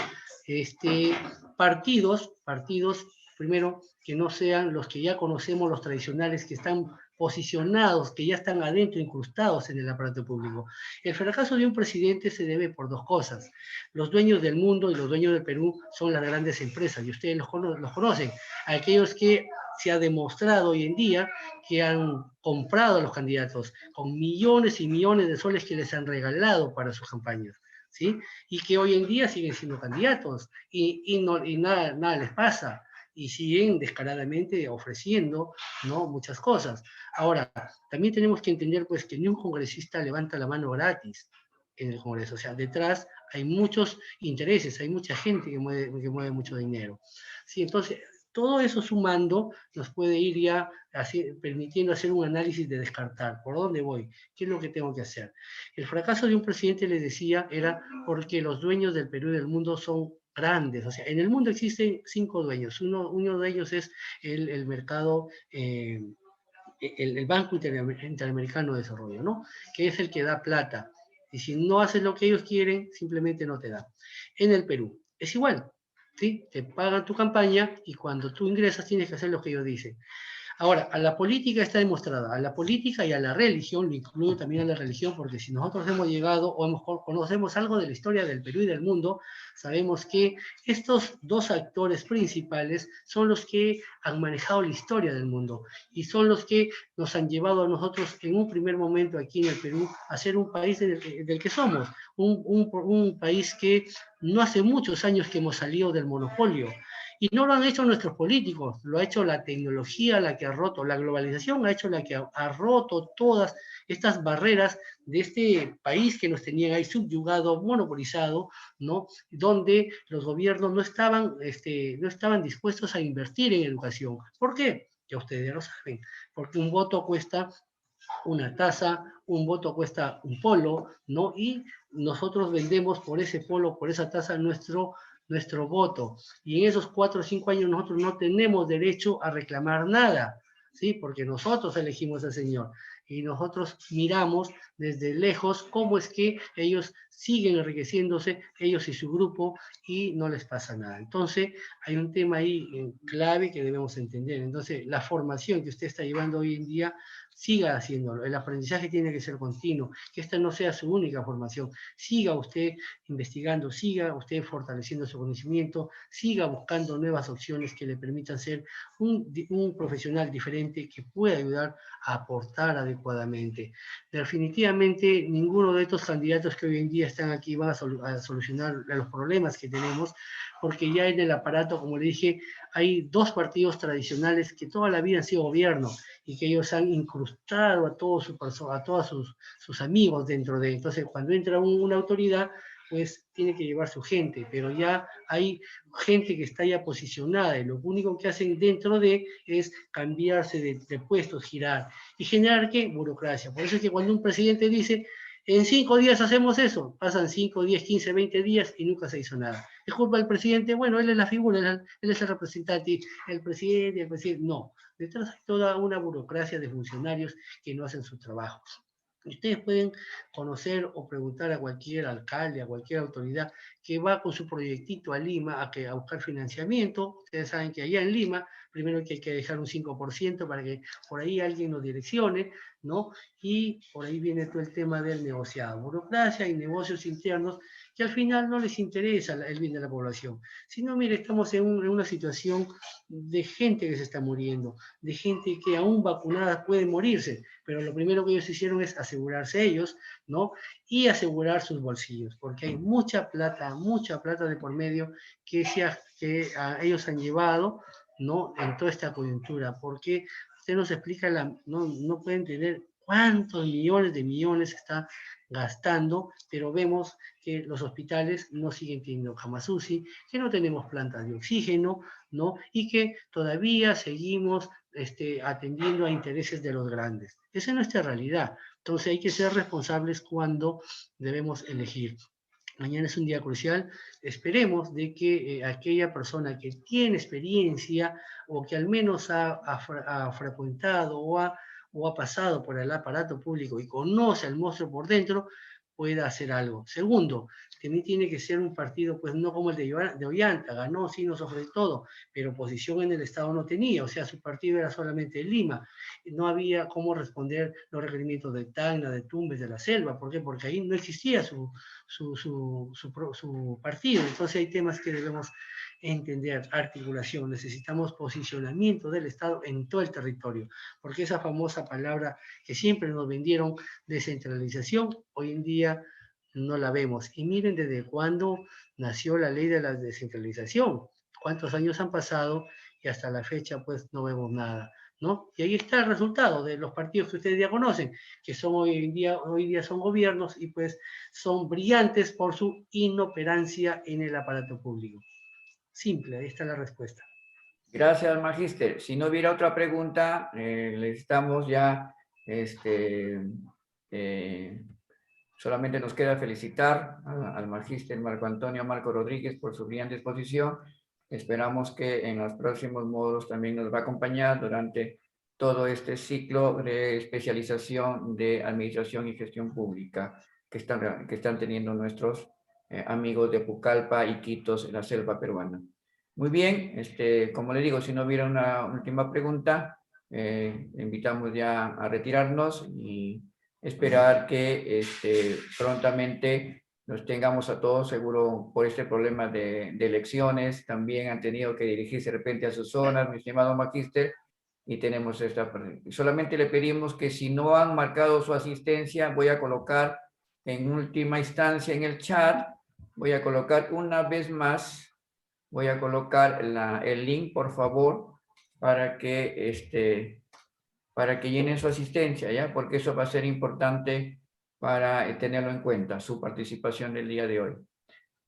partidos, primero, que no sean los que ya conocemos, los tradicionales, que están posicionados, que ya están adentro, incrustados en el aparato público. El fracaso de un presidente se debe por dos cosas. Los dueños del mundo y los dueños del Perú son las grandes empresas, y ustedes los conocen. Aquellos que se ha demostrado hoy en día que han comprado a los candidatos con millones y millones de soles que les han regalado para sus campañas. ¿Sí? Y que hoy en día siguen siendo candidatos y nada les pasa y siguen descaradamente ofreciendo, ¿no? Muchas cosas. Ahora, también tenemos que entender pues que ni un congresista levanta la mano gratis en el Congreso, o sea, detrás hay muchos intereses, hay mucha gente que mueve mucho dinero. ¿Sí? Entonces, todo eso sumando nos puede ir ya permitiendo hacer un análisis de descartar por dónde voy, qué es lo que tengo que hacer. El fracaso de un presidente, les decía, era porque los dueños del Perú y del mundo son grandes. O sea, en el mundo existen 5 dueños. Uno de ellos es el mercado, el Banco Interamericano de Desarrollo, ¿no? Que es el que da plata. Y si no haces lo que ellos quieren, simplemente no te da. En el Perú es igual. ¿Sí? Te pagan tu campaña y cuando tú ingresas tienes que hacer lo que ellos dicen. Ahora, a la política está demostrada, a la política y a la religión, lo incluyo también a la religión, porque si nosotros hemos llegado o conocemos algo de la historia del Perú y del mundo, sabemos que estos dos actores principales son los que han manejado la historia del mundo y son los que nos han llevado a nosotros en un primer momento aquí en el Perú a ser un país del que somos, un país que no hace muchos años que hemos salido del monopolio. Y no lo han hecho nuestros políticos, lo ha hecho la tecnología, la que ha roto, la globalización ha hecho la que ha roto todas estas barreras de este país que nos tenían ahí subyugado, monopolizado, ¿no? Donde los gobiernos no estaban dispuestos a invertir en educación. ¿Por qué? Ya ustedes ya lo saben, porque un voto cuesta una taza, un voto cuesta un polo, ¿no? Y nosotros vendemos por ese polo, por esa taza, nuestro voto. Y en esos 4 o 5 años nosotros no tenemos derecho a reclamar nada, ¿sí? Porque nosotros elegimos al Señor. Y nosotros miramos desde lejos cómo es que ellos siguen enriqueciéndose, ellos y su grupo, y no les pasa nada. Entonces, hay un tema ahí clave que debemos entender. Entonces, la formación que usted está llevando hoy en día siga haciéndolo. El aprendizaje tiene que ser continuo, que esta no sea su única formación. Siga usted investigando, siga usted fortaleciendo su conocimiento, siga buscando nuevas opciones que le permitan ser un profesional diferente que pueda ayudar a aportar adecuadamente. Definitivamente, ninguno de estos candidatos que hoy en día están aquí van a solucionar los problemas que tenemos, porque ya en el aparato, como le dije, hay dos partidos tradicionales que toda la vida han sido gobierno y que ellos han incrustado a todos sus amigos dentro de. Entonces, cuando entra una autoridad, pues tiene que llevar su gente, pero ya hay gente que está ya posicionada y lo único que hacen dentro de es cambiarse de puestos, girar y generar ¿qué? Burocracia. Por eso es que cuando un presidente dice, en 5 días hacemos eso, pasan 5, 10, 15, 20 días y nunca se hizo nada. ¿Es culpa del presidente? Bueno, él es la figura, él es el representante, el presidente, no. Detrás hay toda una burocracia de funcionarios que no hacen su trabajo. Ustedes pueden conocer o preguntar a cualquier alcalde, a cualquier autoridad que va con su proyectito a Lima a buscar financiamiento. Ustedes saben que allá en Lima, primero que hay que dejar un 5% para que por ahí alguien nos direccione, ¿no? Y por ahí viene todo el tema del negociado. Burocracia y negocios internos que al final no les interesa el bien de la población. Si no, mire, estamos en una situación de gente que se está muriendo, de gente que aún vacunada puede morirse, pero lo primero que ellos hicieron es asegurarse ellos, ¿no? Y asegurar sus bolsillos, porque hay mucha plata de por medio que ellos han llevado, ¿no? En toda esta coyuntura, porque usted nos explica, no pueden tener cuántos millones de millones está gastando, pero vemos que los hospitales no siguen teniendo camas UCI, que no tenemos plantas de oxígeno, ¿no? Y que todavía seguimos atendiendo a intereses de los grandes. Esa es nuestra realidad. Entonces hay que ser responsables cuando debemos elegir. Mañana es un día crucial. Esperemos de que aquella persona que tiene experiencia o que al menos ha frecuentado o ha pasado por el aparato público y conoce al monstruo por dentro, pueda hacer algo. Segundo, también tiene que ser un partido, pues no como el de Ollanta, ganó, sí, nos ofrece todo, pero posición en el Estado no tenía, o sea, su partido era solamente Lima, no había cómo responder los requerimientos de Tacna, de Tumbes, de la Selva. ¿Por qué? Porque ahí no existía su partido. Entonces hay temas que debemos entender, articulación, necesitamos posicionamiento del Estado en todo el territorio, porque esa famosa palabra que siempre nos vendieron, descentralización, hoy en día no la vemos. Y miren desde cuándo nació la ley de la descentralización, cuántos años han pasado y hasta la fecha pues no vemos nada, ¿no? Y ahí está el resultado de los partidos que ustedes ya conocen, que son hoy día son gobiernos y pues son brillantes por su inoperancia en el aparato público. Simple, ahí está la respuesta. Gracias, Magíster. Si no hubiera otra pregunta, le estamos ya, solamente nos queda felicitar al Magíster Marco Antonio Marco Rodríguez por su brillante exposición. Esperamos que en los próximos módulos también nos va a acompañar durante todo este ciclo de especialización de administración y gestión pública que están teniendo nuestros amigos de Pucallpa y Iquitos en la selva peruana. Muy bien, como le digo, si no hubiera una última pregunta, invitamos ya a retirarnos y esperar que prontamente nos tengamos a todos, seguro por este problema de elecciones, también han tenido que dirigirse de repente a sus zonas, mi estimado Magíster, y tenemos esta. Solamente le pedimos que si no han marcado su asistencia, voy a colocar en última instancia en el chat, voy a colocar una vez más, voy a colocar el link, por favor, para que llenen su asistencia, ¿ya? Porque eso va a ser importante para tenerlo en cuenta, su participación del día de hoy.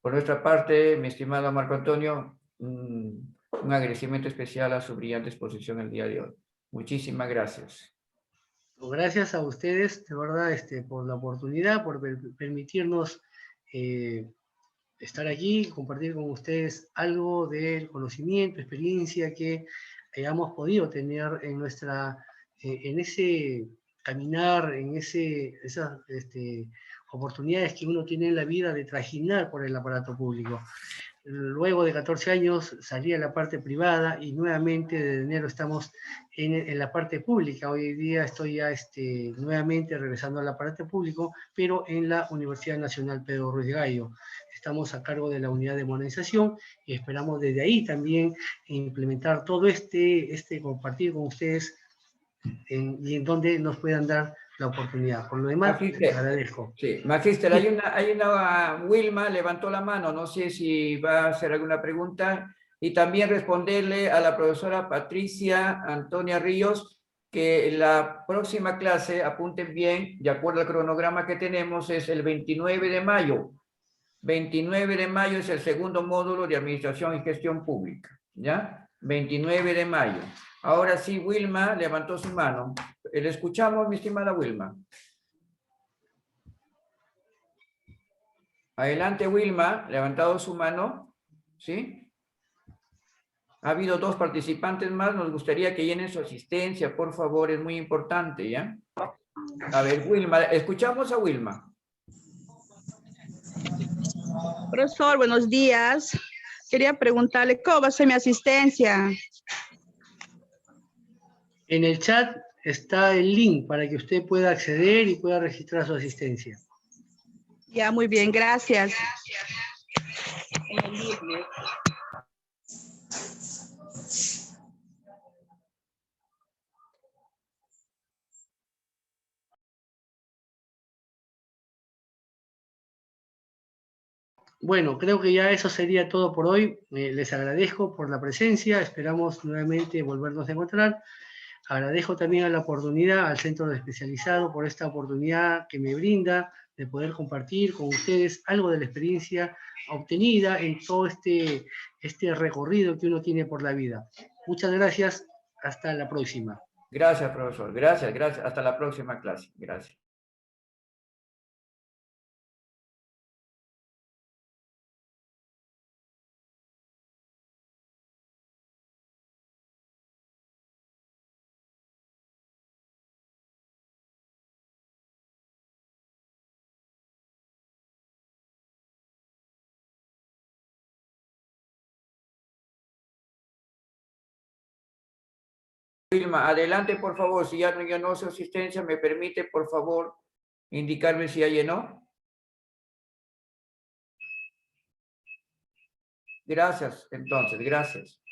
Por nuestra parte, mi estimado Marco Antonio, un agradecimiento especial a su brillante exposición el día de hoy. Muchísimas gracias. Gracias a ustedes, de verdad, por la oportunidad, por permitirnos estar aquí, compartir con ustedes algo del conocimiento, experiencia que hayamos podido tener en ese caminar, en esas oportunidades que uno tiene en la vida de trajinar por el aparato público. luego de 14 años salí a la parte privada y nuevamente desde enero estamos en la parte pública. Hoy día estoy ya nuevamente regresando a la parte pública, pero en la Universidad Nacional Pedro Ruiz Gallo. Estamos a cargo de la unidad de modernización y esperamos desde ahí también implementar todo compartir con ustedes y en donde nos puedan dar la oportunidad. Por lo demás, les agradezco. Sí, Magíster, hay una Wilma levantó la mano, no sé si va a hacer alguna pregunta, y también responderle a la profesora Patricia Antonia Ríos que la próxima clase, apunten bien, de acuerdo al cronograma que tenemos, es el 29 de mayo. 29 de mayo es el segundo módulo de Administración y Gestión Pública, ¿ya? 29 de mayo. Ahora sí, Wilma levantó su mano. Le escuchamos, mi estimada Wilma. Adelante, Wilma, levantado su mano, ¿sí? Ha habido 2 participantes más, nos gustaría que llenen su asistencia, por favor, es muy importante, ¿ya? A ver, Wilma, escuchamos a Wilma. Profesor, buenos días. Quería preguntarle, ¿cómo va a ser mi asistencia? En el chat está el link para que usted pueda acceder y pueda registrar su asistencia. Ya, muy bien, gracias. Bueno, creo que ya eso sería todo por hoy. Les agradezco por la presencia. Esperamos nuevamente volvernos a encontrar. Agradezco también a la oportunidad, al Centro Especializado, por esta oportunidad que me brinda de poder compartir con ustedes algo de la experiencia obtenida en todo este recorrido que uno tiene por la vida. Muchas gracias. Hasta la próxima. Gracias, profesor. Gracias. Hasta la próxima clase. Gracias. Wilma, adelante, por favor. Si ya no llenó su asistencia, ¿me permite, por favor, indicarme si ya llenó? Gracias, entonces, gracias.